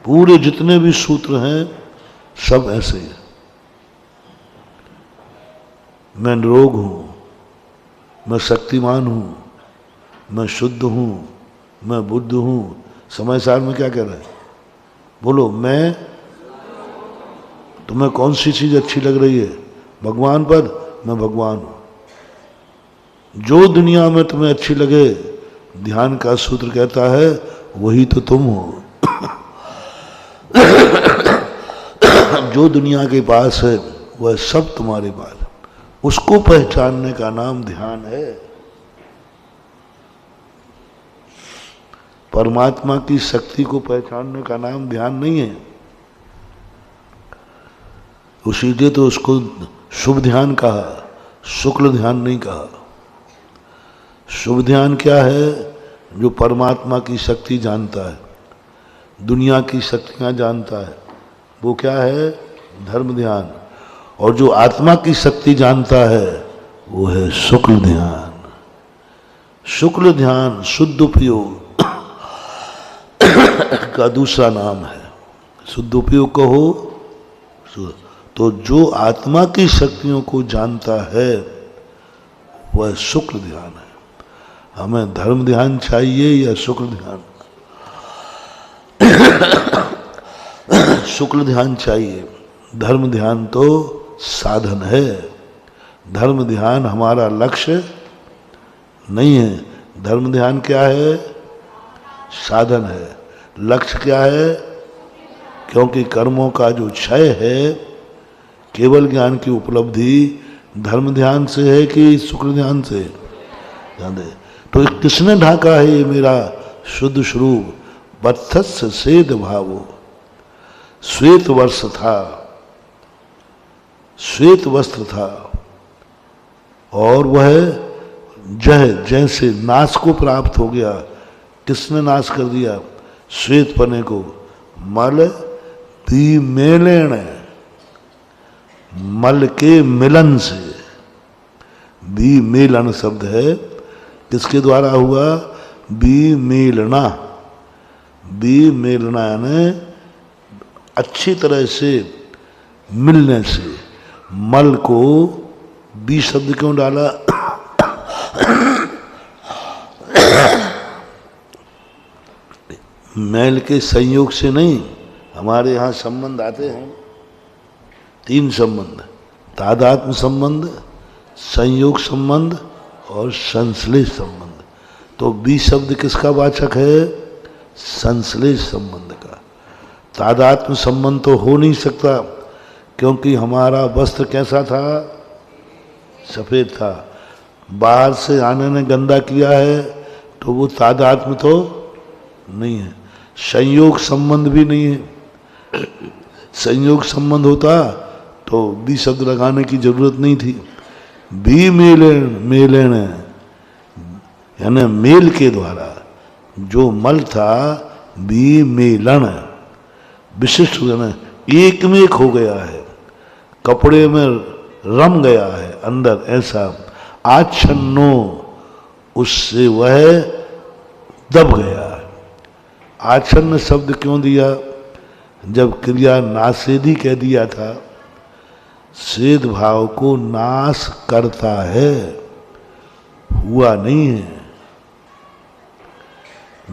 पूरे जितने भी सूत्र हैं सब ऐसे हैं। मैं निरोग हूं, मैं शक्तिमान हूं, मैं शुद्ध हूं, मैं बुद्ध हूं। समय सार में क्या कह रहे हैं? बोलो। मैं, तुम्हें कौन सी चीज अच्छी लग रही है? भगवान पर। मैं भगवान हूं। जो दुनिया में तुम्हें अच्छी लगे, ध्यान का सूत्र कहता है वही तो तुम हो। जो दुनिया के पास है वह सब तुम्हारे पास। उसको पहचानने का नाम ध्यान है। परमात्मा की शक्ति को पहचानने का नाम ध्यान नहीं है। उसीलिए तो उसको शुभ ध्यान कहा, शुक्ल ध्यान नहीं कहा। शुभ ध्यान क्या है? जो परमात्मा की शक्ति जानता है, दुनिया की शक्तियां जानता है, वो क्या है? धर्म ध्यान। और जो आत्मा की शक्ति जानता है वो है शुक्ल ध्यान। शुक्ल ध्यान शुद्ध उपयोग का दूसरा नाम है। शुद्ध उपयोग कहो तो जो आत्मा की शक्तियों को जानता है वह शुक्ल ध्यान है। हमें धर्म ध्यान चाहिए या शुक्ल ध्यान? शुक्ल ध्यान चाहिए। धर्म ध्यान तो साधन है। धर्म ध्यान हमारा लक्ष्य नहीं है। धर्म ध्यान क्या है? साधन है। लक्ष्य क्या है? क्योंकि कर्मों का जो क्षय है, केवल ज्ञान की उपलब्धि धर्म ध्यान से है कि शुक्ल ध्यान से? ध्यान दे। तो किसने ढाका है ये मेरा शुद्ध स्वरूप? बद्धस्य सेद भावो। श्वेत वर्ष था, श्वेत वस्त्र था, और वह जैसे नाश को प्राप्त हो गया। किसने नाश कर दिया? श्वेत पने को। मल विमेलन, मल के मिलन से। विमेलन शब्द है, किसके द्वारा हुआ? विमेलना। विमेलना यानी अच्छी तरह से मिलने से। मल को बी शब्द क्यों डाला? मैल के संयोग से नहीं। हमारे यहाँ संबंध आते हैं 3 संबंध, तादात्म्य संबंध, संयोग संबंध और संश्लेष संबंध। तो बी शब्द किसका वाचक है? संश्लेष संबंध का। तादात्म्य संबंध तो हो नहीं सकता, क्योंकि हमारा वस्त्र कैसा था? सफेद था। बाहर से आने ने गंदा किया है तो वो तादात्म्य तो नहीं है। संयोग संबंध भी नहीं है। संयोग संबंध होता तो बी शब्द लगाने की जरूरत नहीं थी। बी मेलन यानी मेल के द्वारा जो मल था, बी मेलन विशिष्ट एक में एक हो गया है, कपड़े में रम गया है अंदर, ऐसा आच्छन्नो उससे वह दब गया है। आच्छन्न शब्द क्यों दिया? जब क्रिया नासेदी कह दिया था, सेद भाव को नाश करता है, हुआ नहीं है,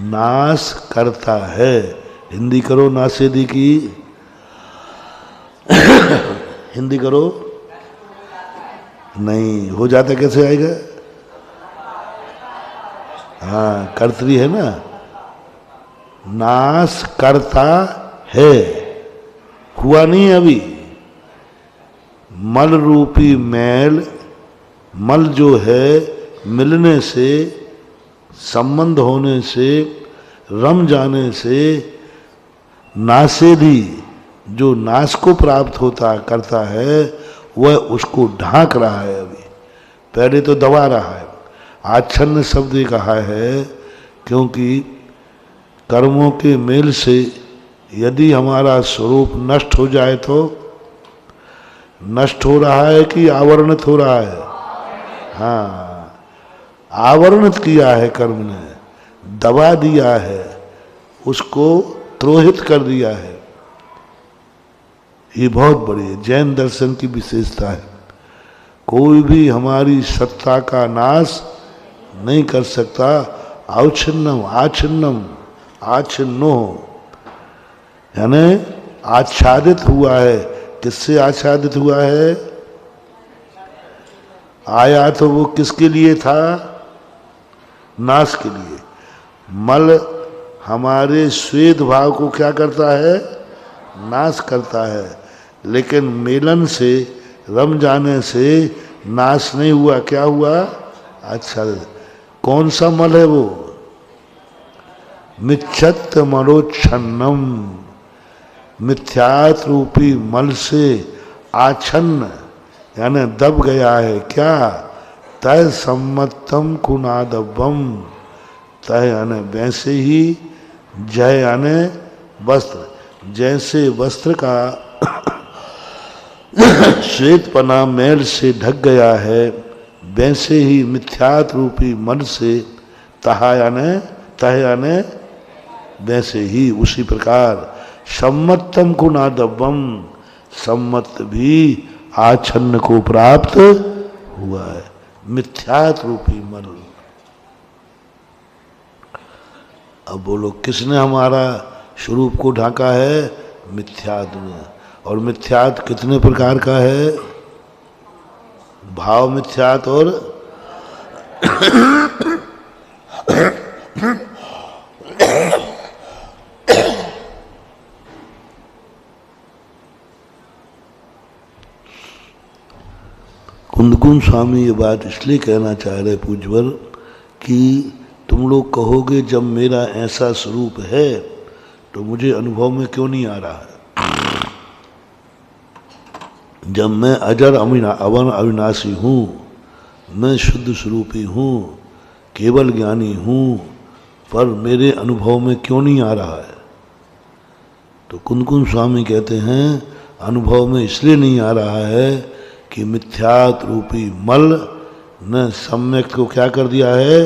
नाश करता है। हिंदी करो नासेदी की, हिंदी करो। नहीं हो जाता, कैसे आएगा? हाँ, कर्तरी है ना। नाश करता है, हुआ नहीं अभी। मल रूपी मैल, मल जो है मिलने से, संबंध होने से, रम जाने से, नासेदी जो नाश को प्राप्त होता करता है, वह उसको ढांक रहा है। अभी पहले तो दबा रहा है। आच्छन्न शब्द कहा है क्योंकि कर्मों के मेल से यदि हमारा स्वरूप नष्ट हो जाए तो नष्ट हो रहा है कि आवरणित हो रहा है? हाँ, आवरणित किया है कर्म ने, दबा दिया है, उसको त्रोहित कर दिया है। ये बहुत बड़ी जैन दर्शन की विशेषता है। कोई भी हमारी सत्ता का नाश नहीं कर सकता। औच्छिन्नम आच्छिन्नम आच्छिन्नो यानी आच्छादित हुआ है। किससे आच्छादित हुआ है? आया तो वो किसके लिए था? नाश के लिए। मल हमारे स्वेद भाव को क्या करता है? नाश करता है। लेकिन मेलन से, रम जाने से नाश नहीं हुआ। क्या हुआ? अच्छा, कौन सा मल है वो? मिथ्यत मरोच्छन्नम, मिथ्यात रूपी मल से आच्छन्न यानी दब गया है। क्या? तय सम्मतम कुनादबम, तय यानी वैसे ही, जय यानी वस्त्र, जैसे वस्त्र का श्वेतपना मैल से ढक गया है, वैसे ही मिथ्यात रूपी मल से तहा यानी वैसे ही, उसी प्रकार सम्मतम को नादब्बम, सम्मत भी आच्छन्न को प्राप्त हुआ है। मिथ्यात रूपी मल। अब बोलो किसने हमारा स्वरूप को ढाका है? मिथ्यात ने। और मिथ्यात कितने प्रकार का है? भाव मिथ्यात और कुंदकुंज स्वामी ये बात इसलिए कहना चाह रहे पूज्यवर कि तुम लोग कहोगे जब मेरा ऐसा स्वरूप है तो मुझे अनुभव में क्यों नहीं आ रहा है? जब मैं अजर अवन अविनाशी हूँ, मैं शुद्ध स्वरूपी हूँ, केवल ज्ञानी हूँ, पर मेरे अनुभव में क्यों नहीं आ रहा है? तो कुंदकुंज स्वामी कहते हैं अनुभव में इसलिए नहीं आ रहा है कि मिथ्यात रूपी मल ने सम्यक को क्या कर दिया है?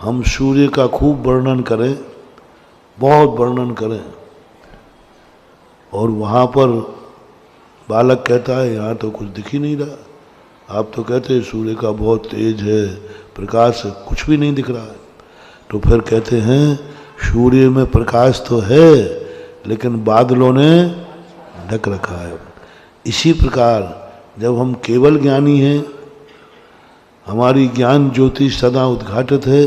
हम सूर्य का खूब वर्णन करें, बहुत वर्णन करें, और वहाँ पर बालक कहता है यहाँ तो कुछ दिख ही नहीं रहा, आप तो कहते हैं सूर्य का बहुत तेज है, प्रकाश है, कुछ भी नहीं दिख रहा है। तो फिर कहते हैं सूर्य में प्रकाश तो है लेकिन बादलों ने ढक रखा है। इसी प्रकार जब हम केवल ज्ञानी हैं, हमारी ज्ञान ज्योति सदा उद्घाटित है,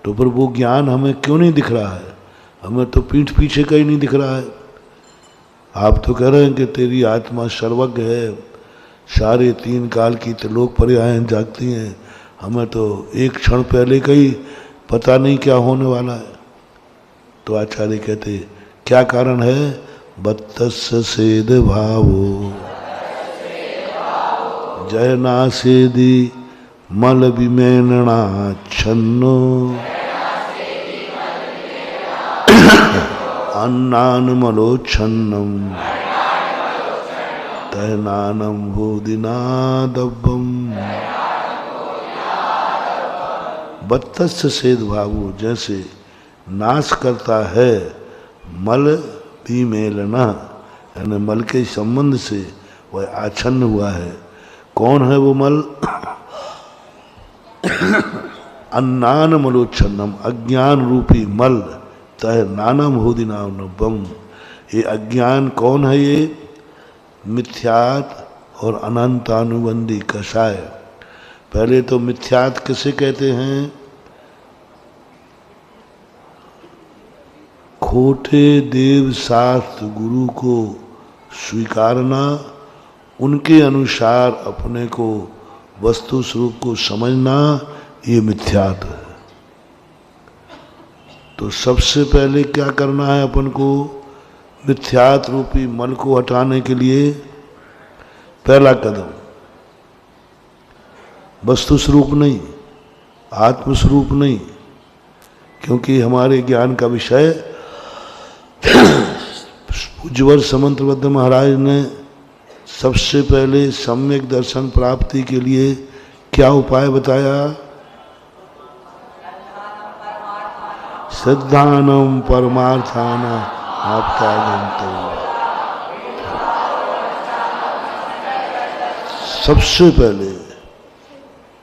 तो फिर वो ज्ञान हमें क्यों नहीं दिख रहा है? हमें तो पीठ पीछे का ही नहीं दिख रहा है। आप तो कह रहे हैं कि तेरी आत्मा सर्वज्ञ है, सारे 3 काल की त्रिलोक पर्यायें जागती हैं, हमें तो एक क्षण पहले का ही पता नहीं क्या होने वाला है। तो आचार्य कहते क्या कारण है? बत्तस्य सेद भावो जयनासेदि मल विमेनना छन्नो अन्नान मलोच्छन्नम तहनानम भूदिनादब्बम। बत्तस्य सेद भावो, जैसे नाश करता है मल विमेलना, यानी मल के संबंध से वह आच्छन्न हुआ है। कौन है वो मल? अन्नान मलोच्छन्नम, अज्ञान रूपी मल, तह नानम होदिनाबम। ये अज्ञान कौन है? ये मिथ्यात और अनंतानुबंधी कषाय। पहले तो मिथ्यात किसे कहते हैं? खोटे देव शास्त्र गुरु को स्वीकारना, उनके अनुसार अपने को वस्तु स्वरूप को समझना, ये मिथ्यात है। तो सबसे पहले क्या करना है अपन को? मिथ्यात रूपी मन को हटाने के लिए पहला कदम वस्तु स्वरूप नहीं, आत्म स्वरूप नहीं, क्योंकि हमारे ज्ञान का विषय पूज्यवर समंतबद्ध महाराज ने सबसे पहले सम्यक दर्शन प्राप्ति के लिए क्या उपाय बताया? श्रद्धानम परमार्थाना आपका गंतव्य। सबसे पहले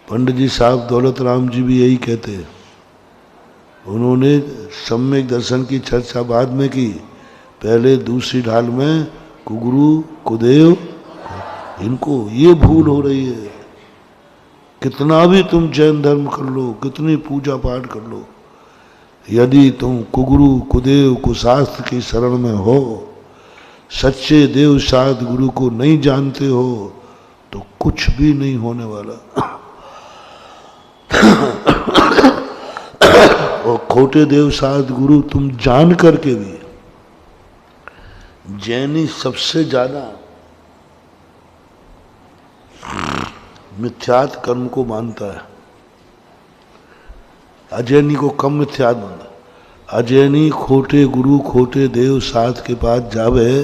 पंडित जी साहब दौलत राम जी भी यही कहते हैं। उन्होंने सम्यक दर्शन की चर्चा बाद में की, पहले दूसरी ढाल में कुगुरु कुदेव, इनको ये भूल हो रही है। कितना भी तुम जैन धर्म कर लो, कितनी पूजा पाठ कर लो, यदि तुम कुगुरु कुदेव कुशास्त्र की शरण में हो, सच्चे देव साध गुरु को नहीं जानते हो, तो कुछ भी नहीं होने वाला। और खोटे देव साध गुरु तुम जान करके भी, जैनी सबसे ज्यादा मिथ्यात कर्म को मानता है, अजैनी को कम मिथ्यात मानता। अजैनी खोटे गुरु खोटे देव साध के पास जावे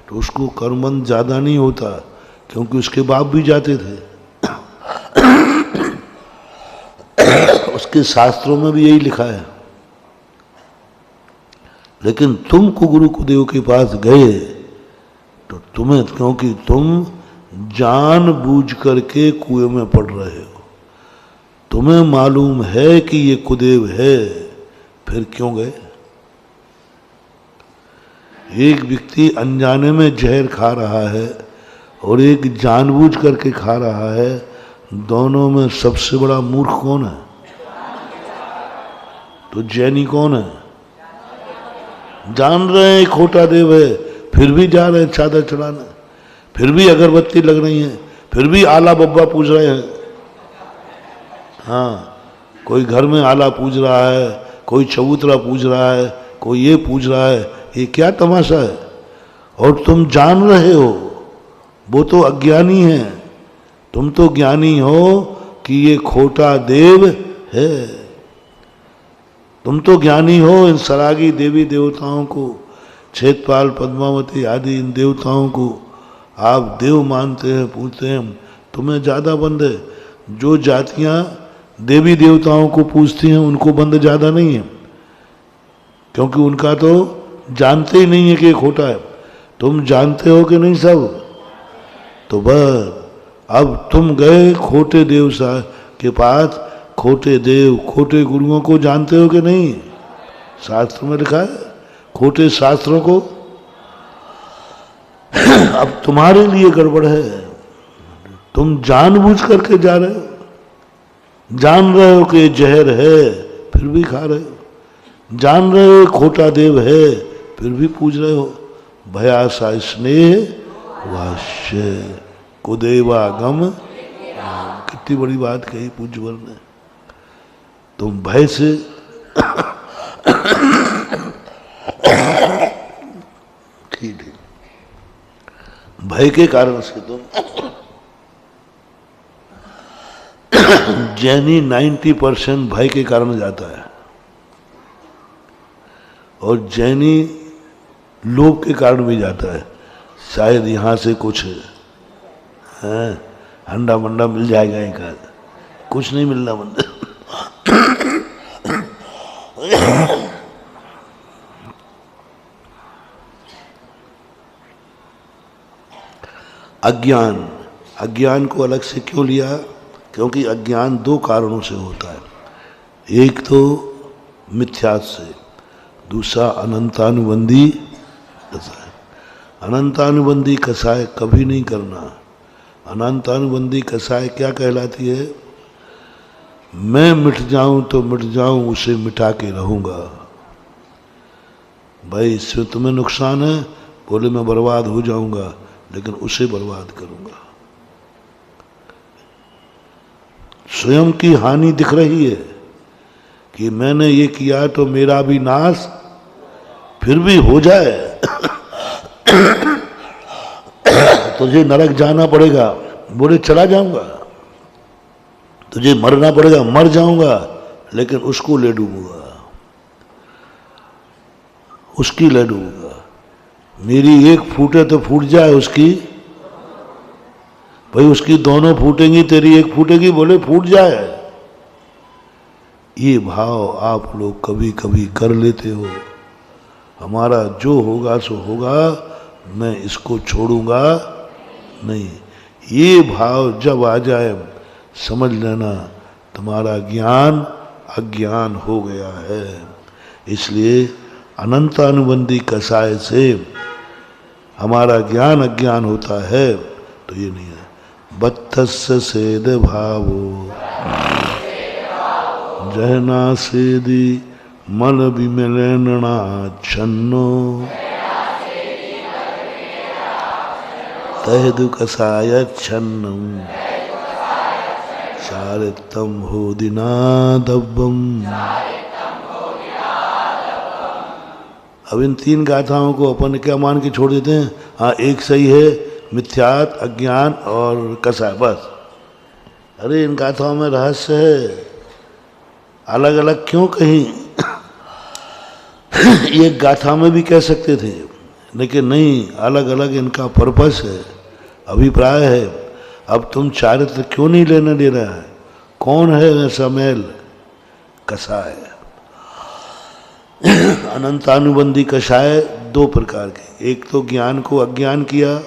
तो उसको कर्मबंध ज्यादा नहीं होता, क्योंकि उसके बाप भी जाते थे। उसके शास्त्रों में भी यही लिखा है। लेकिन तुम कुगुरु कुदेव के पास गए तो तुम्हें, क्योंकि तुम जान बूझ करके कुएं में पड़ रहे हो, तुम्हें मालूम है कि ये कुदेव है, फिर क्यों गए? एक व्यक्ति अनजाने में जहर खा रहा है और एक जानबूझ करके खा रहा है, दोनों में सबसे बड़ा मूर्ख कौन है? तो जैनी कौन है? जान रहे हैं खोटा देव है, फिर भी जा रहे हैं चादर चढ़ाने, फिर भी अगरबत्ती लग रही है, फिर भी आला बब्बा पूज रहे हैं। हाँ, कोई घर में आला पूज रहा है, कोई चबूतरा पूज रहा है, कोई ये पूज रहा है, ये क्या तमाशा है? और तुम जान रहे हो, वो तो अज्ञानी है, तुम तो ज्ञानी हो कि ये खोटा देव है। तुम तो ज्ञानी हो इन सरागी देवी देवताओं को, क्षेत्रपाल पद्मावती आदि इन देवताओं को आप देव मानते हैं, पूजते हैं, तुम्हें ज़्यादा बंद है। जो जातियाँ देवी देवताओं को पूजती हैं उनको बंद ज़्यादा नहीं है, क्योंकि उनका तो जानते ही नहीं है कि ये खोटा है। तुम जानते हो कि नहीं सब? तो बस अब तुम गए खोटे देव साहब के पास, खोटे देव खोटे गुरुओं को जानते हो कि नहीं? शास्त्र में लिखा है खोटे शास्त्रों को। अब तुम्हारे लिए गड़बड़ है, तुम जानबूझ करके जा रहे हो, जान रहे हो कि जहर है फिर भी खा रहे हो, जान रहे हो खोटा देव है फिर भी पूज रहे हो। भयासा स्नेह वाष्य कुदेवागम, कितनी बड़ी बात कही पूज्यवर ने। तुम भय से ठीक है, भय के कारण से तुम जैनी 90% भय के कारण जाता है और जैनी लोभ के कारण भी जाता है। शायद यहाँ से कुछ है हंडा मंडा मिल जाएगा, एक आध, कुछ नहीं मिलना मंदिर। अज्ञान, अज्ञान को अलग से क्यों लिया? क्योंकि अज्ञान दो कारणों से होता है। एक तो मिथ्यात से, दूसरा अनंतानुबंधी कसाय। अनंतानुबंधी कसाय कभी नहीं करना। अनंतानुबंधी कसाय क्या कहलाती है? मैं मिट जाऊं तो मिट जाऊं, उसे मिटा के रहूंगा। भाई इससे तुम्हें नुकसान है, बोले मैं बर्बाद हो जाऊंगा लेकिन उसे बर्बाद करूंगा। स्वयं की हानि दिख रही है कि मैंने ये किया तो मेरा भी नाश फिर भी हो जाए। तुझे नरक जाना पड़ेगा, बोले चला जाऊंगा। तुझे मरना पड़ेगा, मर जाऊंगा, लेकिन उसको ले डूबूंगा, उसकी ले डूबूंगा। मेरी एक फूटे तो फूट जाए, उसकी भाई उसकी दोनों फूटेंगी, तेरी एक फूटेगी, बोले फूट जाए। ये भाव आप लोग कभी कभी कर लेते हो, हमारा जो होगा सो होगा, मैं इसको छोड़ूंगा नहीं। ये भाव जब आ जाए समझ लेना तुम्हारा ज्ञान अज्ञान हो गया है। इसलिए अनंतानुबंधी कसाय से हमारा ज्ञान अज्ञान होता है, तो ये नहीं है। बत्तस्य सेद भावो जहना सेदी मल विमलना छन्नो तहदु कसाय छन्नम चारितम हो दिनादब्बम। अब इन तीन गाथाओं को अपन क्या मान के छोड़ देते हैं? हाँ एक सही है, मिथ्यात, अज्ञान और कसाय, बस। अरे इन गाथाओं में रहस्य है, अलग अलग क्यों कहीं? एक गाथा में भी कह सकते थे, लेकिन नहीं, अलग अलग इनका पर्पस है, अभिप्राय है। अब तुम चारित्र क्यों नहीं लेने दे रहा है? कौन है ऐसा मैल? कसाय। अनंतानुबंधी कसाय दो प्रकार के, एक तो ज्ञान को अज्ञान किया,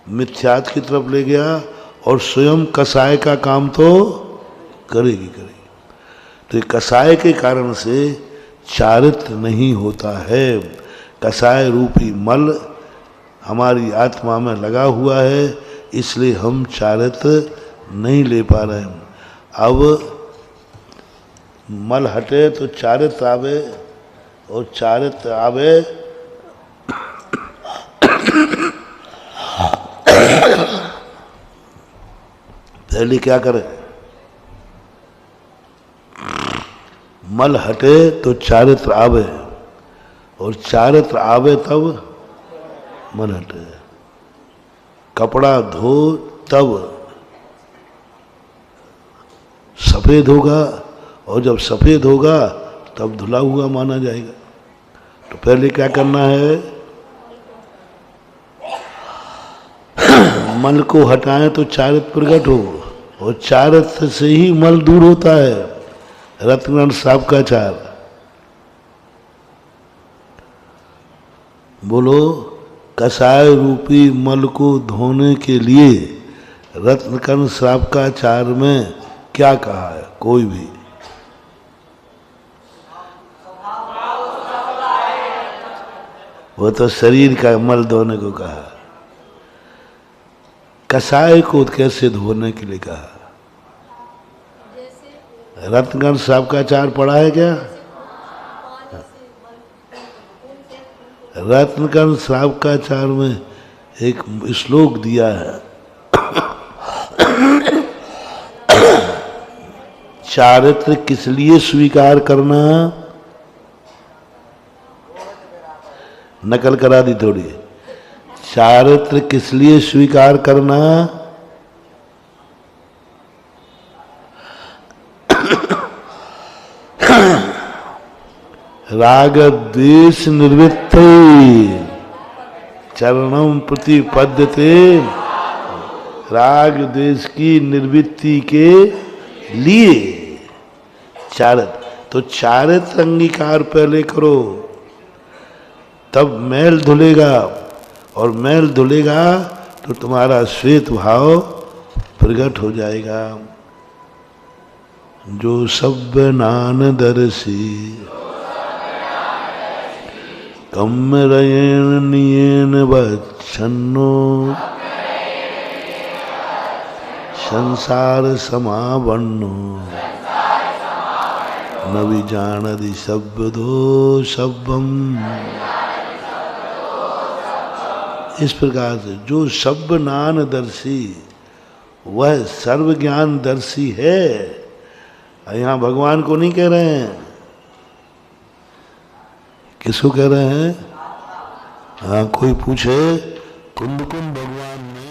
मिथ्यात की तरफ ले गया, और स्वयं कसाय का काम तो करेगी। तो कसाय के कारण से चारित्र नहीं होता है। कसाय रूपी मल हमारी आत्मा में लगा हुआ है, इसलिए हम चारित्र नहीं ले पा रहे हैं। अब मल हटे तो चारित्र आवे, और चारित्र आवे पहले क्या करे? मल हटे तो चारित्र आवे, और चारित्र आवे तब मन हटे। कपड़ा धो तब सफेद होगा, और जब सफेद होगा तब धुला हुआ माना जाएगा। तो पहले क्या करना है? मल को हटाएं तो चारित्र प्रकट हो, और चारित्र से ही मल दूर होता है। रत्न साहब का चार बोलो, कसाय रूपी मल को धोने के लिए रत्नकर्ण श्रावकाचार में क्या कहा है? कोई भी वो तो शरीर का मल धोने को कहा, कसाय को कैसे धोने के लिए कहा? रत्नकर्ण श्रावकाचार पढ़ा है क्या? रत्नकर्ण श्रावकाचार में एक श्लोक दिया है, चारित्र किस लिए स्वीकार करना? नकल करा दी थोड़ी। चारित्र किस लिए स्वीकार करना? राग द्वेष निर्वृत्त चरणम प्रतिपद्यते, राग द्वेष की निर्वृत्ति के लिए चारित्र। तो चारित्र अंगीकार पहले करो, तब मैल धुलेगा, और मैल धुलेगा तो तुम्हारा श्वेत भाव प्रकट हो जाएगा। जो सभ्य नान दर्शी कम्मरयेण नियेन वच्छन्नो संसार समावन्नो न विजानति शब्दो शब्दम। इस प्रकार से जो शब्द नान दर्शी वह सर्व ज्ञान दर्शी है। यहाँ भगवान को नहीं कह रहे हैं, किसको कह रहे हैं? हाँ, कोई पूछे कुंभ भगवान ने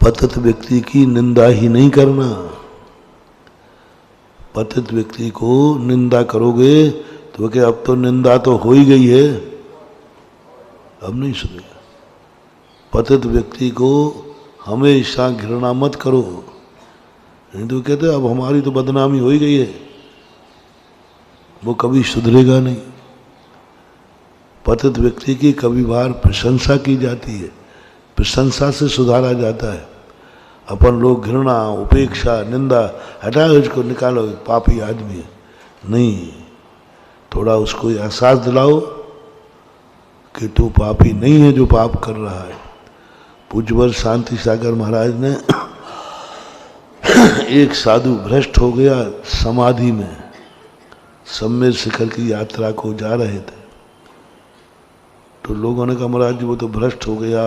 पतित व्यक्ति की निंदा ही नहीं करना। पतित व्यक्ति को निंदा करोगे तो क्या अब तो निंदा तो हो ही गई है, अब नहीं सुनेगा। पतित व्यक्ति को हमेशा घृणा मत करो, नहीं तो कहते अब हमारी तो बदनामी हो ही गई है, वो कभी सुधरेगा नहीं। पतित व्यक्ति की कभी बार प्रशंसा की जाती है, प्रशंसा से सुधारा जाता है। अपन लोग घृणा, उपेक्षा, निंदा, हटाओ इसको, निकालो, पापी आदमी है, नहीं। थोड़ा उसको एहसास दिलाओ कि तू पापी नहीं है जो पाप कर रहा है। पूज्यवर शांति सागर महाराज ने एक साधु भ्रष्ट हो गया समाधि में, सम्मेद शिखर की यात्रा को जा रहे थे, तो लोगों ने कहा महाराज जी वो तो भ्रष्ट हो गया,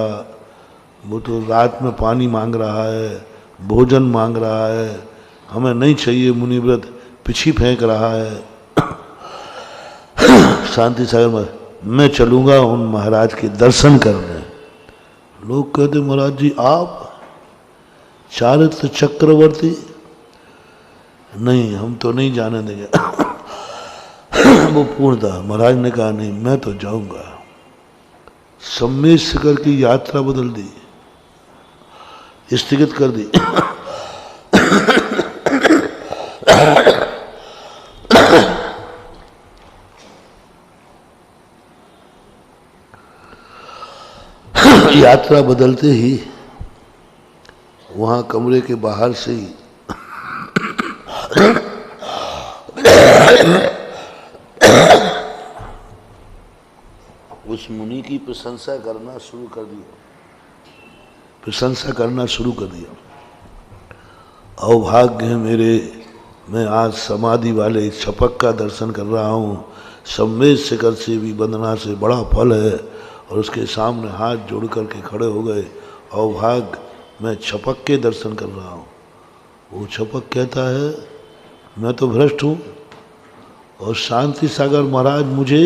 वो तो रात में पानी मांग रहा है, भोजन मांग रहा है, हमें नहीं चाहिए मुनिव्रत, पिछी फेंक रहा है। शांति सागर में मैं चलूँगा उन महाराज के दर्शन करने। लोग कहते महाराज जी आप चारित्र चक्रवर्ती, नहीं हम तो नहीं जाने देंगे। वो पूर्णतः महाराज ने कहा नहीं मैं तो जाऊंगा। सम्मेद शिखर की यात्रा बदल दी, स्थगित कर दी। यात्रा बदलते ही वहां कमरे के बाहर से ही उस मुनि की प्रशंसा करना शुरू कर दिया प्रशंसा करना शुरू कर दिया। अवभाग्य है मेरे, मैं आज समाधि वाले छपक का दर्शन कर रहा हूँ। सम्मेद शिखर से भी वंदना से बड़ा फल है, और उसके सामने हाथ जोड़ करके खड़े हो गए। अवभाग्य, मैं छपक के दर्शन कर रहा हूँ। वो छपक कहता है मैं तो भ्रष्ट हूँ, और शांति सागर महाराज मुझे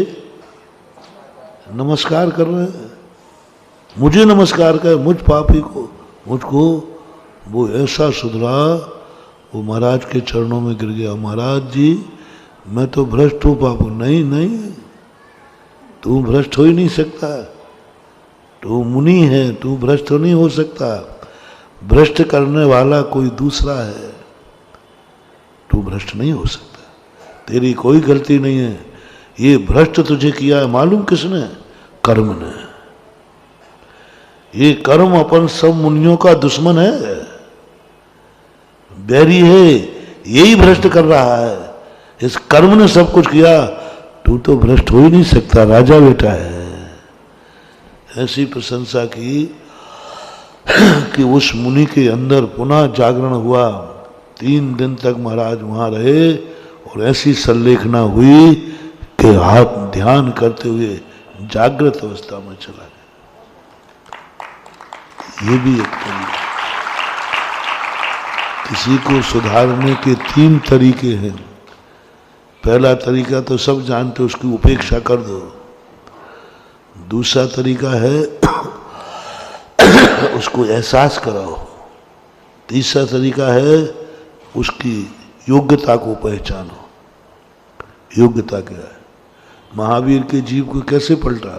नमस्कार कर रहे हैं। मुझे नमस्कार कर, मुझ पापी को, मुझको। वो ऐसा सुधरा, वो महाराज के चरणों में गिर गया। महाराज जी मैं तो भ्रष्ट हूँ पापू। नहीं नहीं, तू भ्रष्ट हो ही नहीं सकता, तू मुनि है, तू भ्रष्ट नहीं हो सकता। भ्रष्ट करने वाला कोई दूसरा है, तू भ्रष्ट नहीं हो सकता, तेरी कोई गलती नहीं है। ये भ्रष्ट तुझे किया है मालूम किसने? कर्म ने। ये कर्म अपन सब मुनियों का दुश्मन है, बैरी है, यही भ्रष्ट कर रहा है। इस कर्म ने सब कुछ किया, तू तो भ्रष्ट हो ही नहीं सकता, राजा बेटा है। ऐसी प्रशंसा की कि उस मुनि के अंदर पुनः जागरण हुआ। 3 दिन तक महाराज वहां रहे, और ऐसी संलेखना हुई कि हाथ ध्यान करते हुए जागृत अवस्था में चला गया। ये भी एक तरीका। किसी को सुधारने के 3 तरीके हैं। पहला तरीका तो सब जानते, उसकी उपेक्षा कर दो। दूसरा तरीका है उसको एहसास कराओ। तीसरा तरीका है उसकी योग्यता को पहचानो। योग्यता क्या है? महावीर के जीव को कैसे पलटा?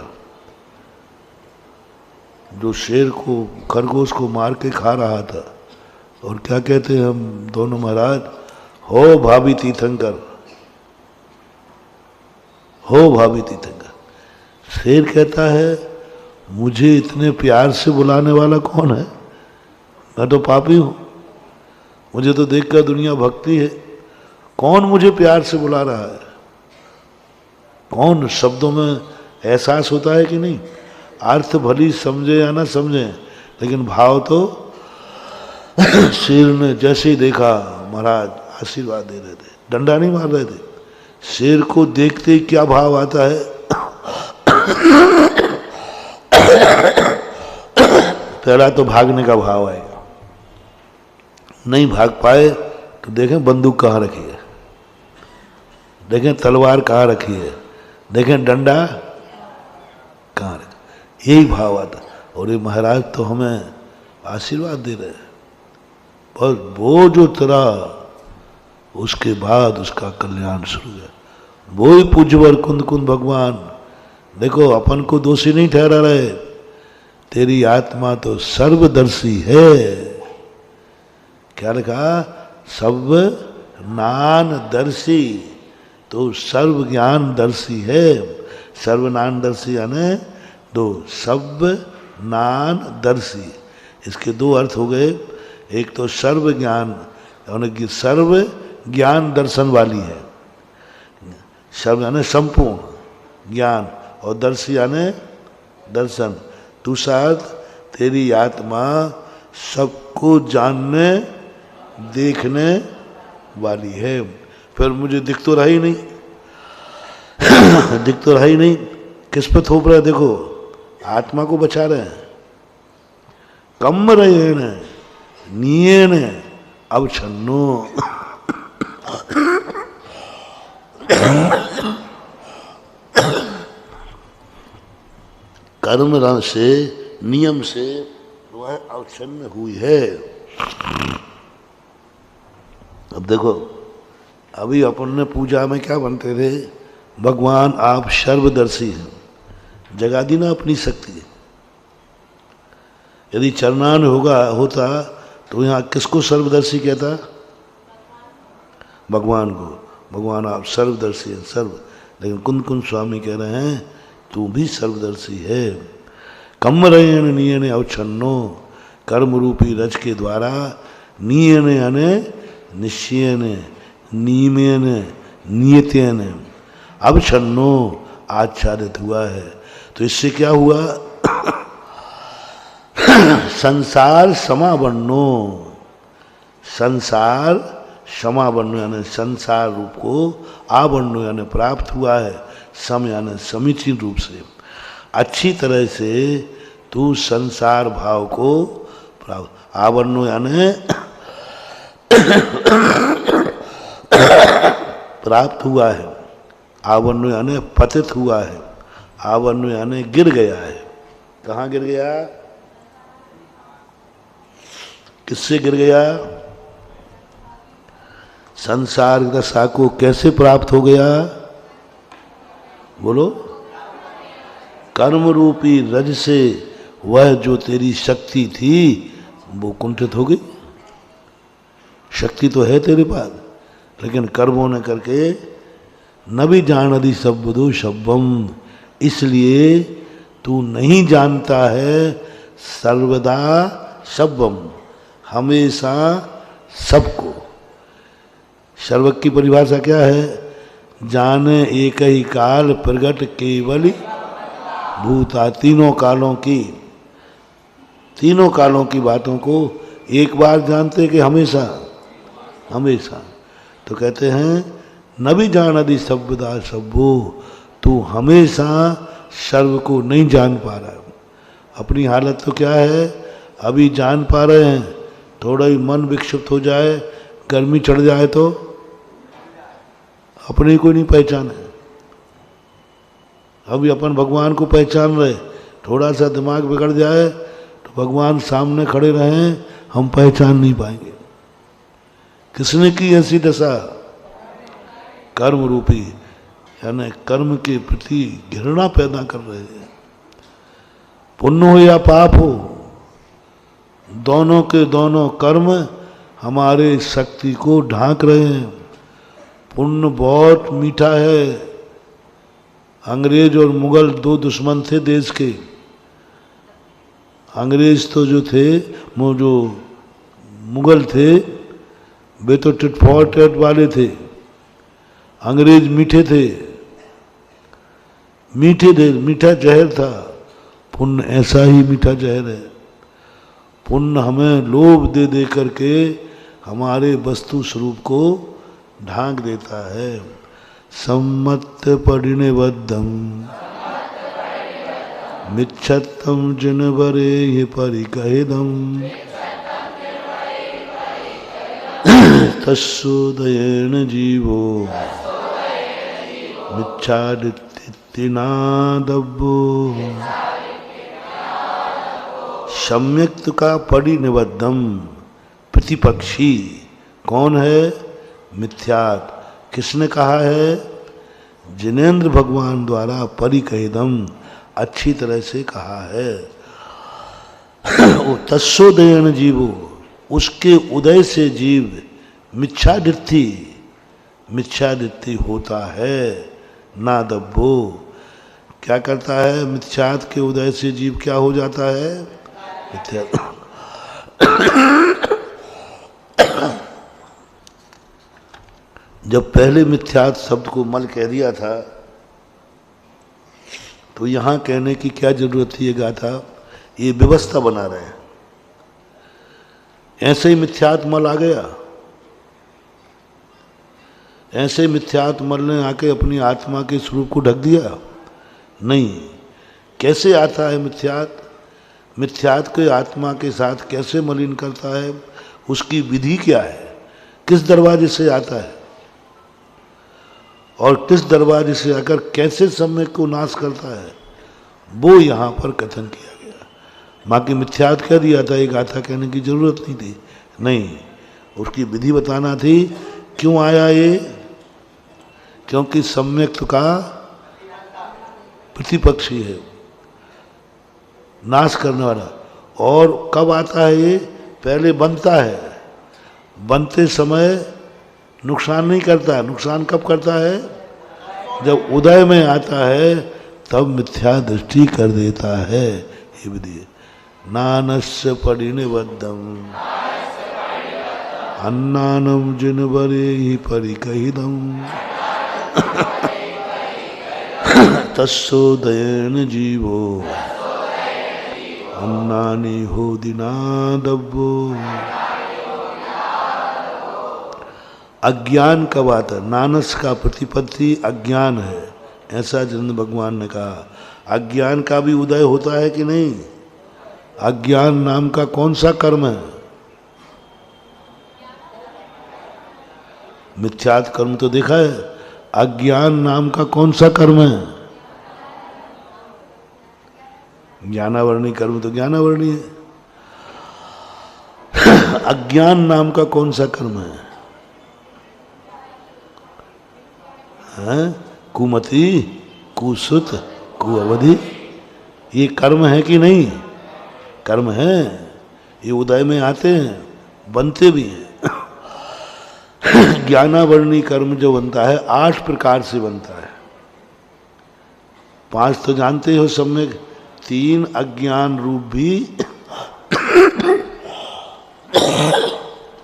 जो शेर को, खरगोश को मार के खा रहा था, और क्या कहते हैं हम दोनों महाराज? हो भाभी तीर्थंकर, हो भाभी तीर्थंकर। शेर कहता है मुझे इतने प्यार से बुलाने वाला कौन है? मैं तो पापी हूं, मुझे तो देखकर दुनिया भक्ति है। कौन मुझे प्यार से बुला रहा है? कौन? शब्दों में एहसास होता है कि नहीं? अर्थ भली समझे या ना समझे, लेकिन भाव तो शेर ने जैसे ही देखा महाराज आशीर्वाद दे रहे थे, डंडा नहीं मार रहे थे। शेर को देखते ही क्या भाव आता है? पहला तो भागने का भाव आएगा। नहीं भाग पाए तो देखें बंदूक कहाँ रखी है, देखें तलवार कहाँ रखी है, देखें डंडा कहाँ रखा। यही भाव आता। और ये महाराज तो हमें आशीर्वाद दे रहे हैं, पर वो जो तेरा, उसके बाद उसका कल्याण शुरू है। वो ही पूज्यवर कुंद कुंद भगवान। देखो अपन को दोषी नहीं ठहरा रहे, तेरी आत्मा तो सर्वदर्शी है। क्या लिखा? सब नानदर्शी, तो सर्व ज्ञान दर्शी है। सर्वनानदर्शी यानी दो, सब नानदर्शी। इसके 2 अर्थ हो गए। एक तो सर्व ज्ञान, यानी कि सर्व ज्ञान दर्शन वाली है। सर्व यानी संपूर्ण ज्ञान, और दर्शी यानी दर्शन। दूसरा तेरी आत्मा सबको जानने देखने वाली है। फिर मुझे दिख तो रहा ही नहीं, दिख तो रहा ही नहीं। किस पे थोप रहे? देखो आत्मा को बचा रहे हैं। कम रहे ने निये ने अब छन्नो। कर्म रंग से, नियम से वह अवच्छन्न हुई है। अब देखो, अभी अपन ने पूजा में क्या बनते थे? भगवान आप सर्वदर्शी हैं, जगा दी ना अपनी शक्ति। यदि चरणान होता तो यहाँ किसको सर्वदर्शी कहता? भगवान को। भगवान आप सर्वदर्शी हैं, सर्व। लेकिन कुंद कुंद स्वामी कह रहे हैं तू भी सर्वदर्शी है। कम्मरयण नियने अवच्छन्नो, कर्म रूपी रज के द्वारा, नियने यानी निश्चयन, नियमन, नियतन, अवच्छन्नो आच्छादित हुआ है। तो इससे क्या हुआ? संसार समावन्नो, संसार समावन्नो यानी संसार रूप को, आवन्नो यानी प्राप्त हुआ है, सम यानी समीचीन रूप से, अच्छी तरह से तू संसार भाव को प्राप्त, आवन्नो यानी प्राप्त हुआ है, आवन्नो यानी पतित हुआ है, आवन्नो यानी गिर गया है। कहाँ गिर गया? किससे गिर गया? संसार दशा को कैसे प्राप्त हो गया? बोलो। कर्म रूपी रज से वह जो तेरी शक्ति थी वो कुंठित हो गई। शक्ति तो है तेरे पास, लेकिन कर्मों ने करके न भी जानती शब्दो शब्दम, इसलिए तू नहीं जानता है सर्वदा शब्दम, हमेशा सबको। सर्वक की परिभाषा क्या है? जाने एक ही काल प्रगट केवल भूता, तीनों कालों की, तीनों कालों की बातों को एक बार जानते कि हमेशा हमेशा। तो कहते हैं न भी जानती शब्दा शब्दो, तू हमेशा सर्व को नहीं जान पा रहा। अपनी हालत तो क्या है? अभी जान पा रहे हैं, थोड़ा ही मन विक्षिप्त हो जाए, गर्मी चढ़ जाए तो अपने को नहीं पहचाने। अभी अपन भगवान को पहचान रहे, थोड़ा सा दिमाग बिगड़ जाए तो भगवान सामने खड़े रहें, हम पहचान नहीं पाएंगे। किसने की ऐसी दशा? कर्म रूपी, यानी कर्म के प्रति घृणा पैदा कर रहे हैं। पुण्य हो या पाप हो, दोनों के दोनों कर्म हमारे शक्ति को ढांक रहे हैं। पुण्य बहुत मीठा है। अंग्रेज और मुगल दो दुश्मन थे देश के। अंग्रेज तो जो थे, वो जो मुगल थे, वे तो टिट फॉर टैट वाले थे। अंग्रेज मीठे थे, मीठे थे, मीठा जहर था। पुण्य ऐसा ही मीठा जहर है। पुण्य हमें लोभ दे दे करके हमारे वस्तु स्वरूप को ढांक देता है। सम्मत परिणिबद्धम मिच्छत्तम जिनवरे ये परिकहिदम तस्सोदयेन जीवो मिच्छादित्तिनादब्बो। सम्यक्त का परिनिबद्धम प्रतिपक्षी कौन है? मिथ्यात। किसने कहा है? जिनेन्द्र भगवान द्वारा परिकहिदम, अच्छी तरह से कहा है। वो तस्सोदयेन जीवो, उसके उदय से जीव मिच्छादित्ति, मिच्छादित्ति होता है। ना दब्बो, क्या करता है? मिथ्यात के उदय से जीव क्या हो जाता है? मिथ्या। जब पहले मिथ्यात शब्द को मल कह दिया था तो यहां कहने की क्या जरूरत थी? ये गाथा, ये व्यवस्था बना रहे हैं। ऐसे ही मिथ्यात मल आ गया, ऐसे मिथ्यात मल ने आके अपनी आत्मा के स्वरूप को ढक दिया? नहीं। कैसे आता है मिथ्यात? मिथ्यात के आत्मा के साथ कैसे मलिन करता है? उसकी विधि क्या है? किस दरवाजे से आता है और किस दरवाजे से आकर कैसे समय को नाश करता है, वो यहाँ पर कथन किया गया। बाकी मिथ्यात कह दिया था, एक गाथा कहने की जरूरत नहीं थी। नहीं, उसकी विधि बताना थी। क्यों आया ये? क्योंकि सम्यक्त का प्रतिपक्षी है, नाश करने वाला। और कब आता है ये? पहले बनता है, बनते समय नुकसान नहीं करता। नुकसान कब करता है? जब उदय में आता है तब मिथ्या दृष्टि कर देता है। ये विधि नानस्य परिनिबद्धम अन्नानम जिनवरे ही परिकहिदम तस्सोदयेन जीवो अन्नानि होदिना दब्बो। अज्ञान कब आता है? नानस का प्रतिपत्ति अज्ञान है, ऐसा जिन भगवान ने कहा। अज्ञान का भी उदय होता है कि नहीं? अज्ञान नाम का कौन सा कर्म है? मिथ्यात् कर्म तो देखा है। अज्ञान नाम का कौन सा कर्म है? ज्ञानावरणी कर्म तो ज्ञानावरणी है। अज्ञान नाम का कौन सा कर्म है? कुमति, कुसुत, कुअवधि, ये कर्म है कि नहीं? कर्म है। ये उदय में आते हैं, बनते भी हैं। ज्ञानावरणी कर्म जो बनता है 8 प्रकार से बनता है। 5 तो जानते हो सम्यक। 3 अज्ञान रूप भी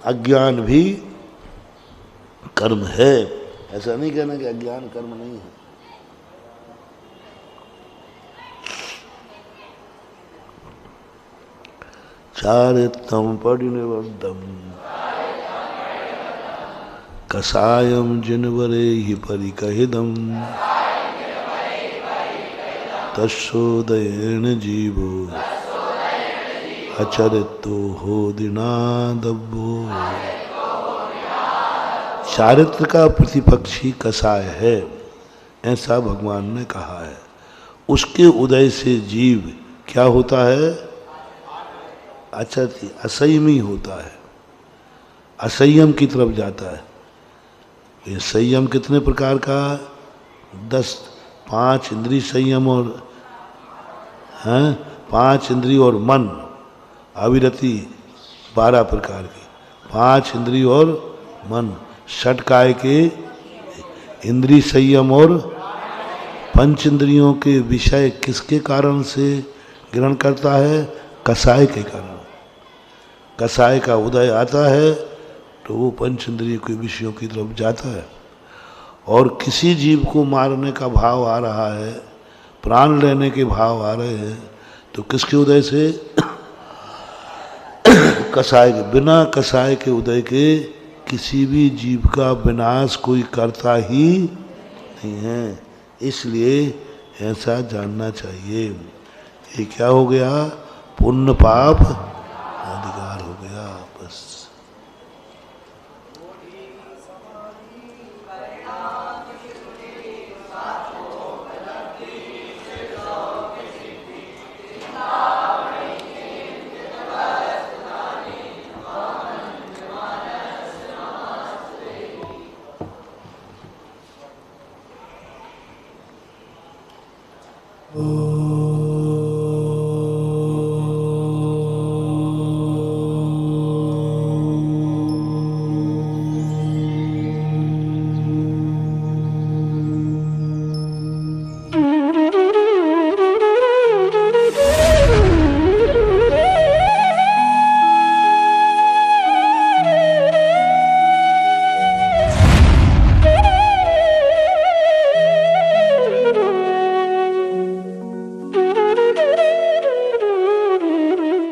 अज्ञान भी कर्म है। ऐसा नहीं कहना कि अज्ञान कर्म नहीं है। चारित्रम परिनिबद्धम कसायम जिनवरे ही परिकहिदम तस्सोदयेन जीवो अचरितो हो दिनादब्बो। चारित्र का प्रतिपक्षी कसाय है, ऐसा भगवान ने कहा है। उसके उदय से जीव क्या होता है? अचरति, असंयमी होता है, असंयम की तरफ जाता है। ये संयम कितने प्रकार का? 10, 5 इंद्रिय संयम और 5 इंद्रिय और मन, अविरति 12 प्रकार की। 5 इंद्रिय और मन, षटकाय के इंद्रिय संयम और पंच इंद्रियों के विषय किसके कारण से ग्रहण करता है? कसाय के कारण। कसाय का उदय आता है तो वो पंच इंद्रियों के विषयों की तरफ जाता है। और किसी जीव को मारने का भाव आ रहा है, प्राण लेने के भाव आ रहे हैं, तो किसके उदय से? कसाय के। बिना कसाय के उदय के किसी भी जीव का विनाश कोई करता ही नहीं है। इसलिए ऐसा जानना चाहिए। ये क्या हो गया? पुण्य पाप अधिकार हो गया। बस Oh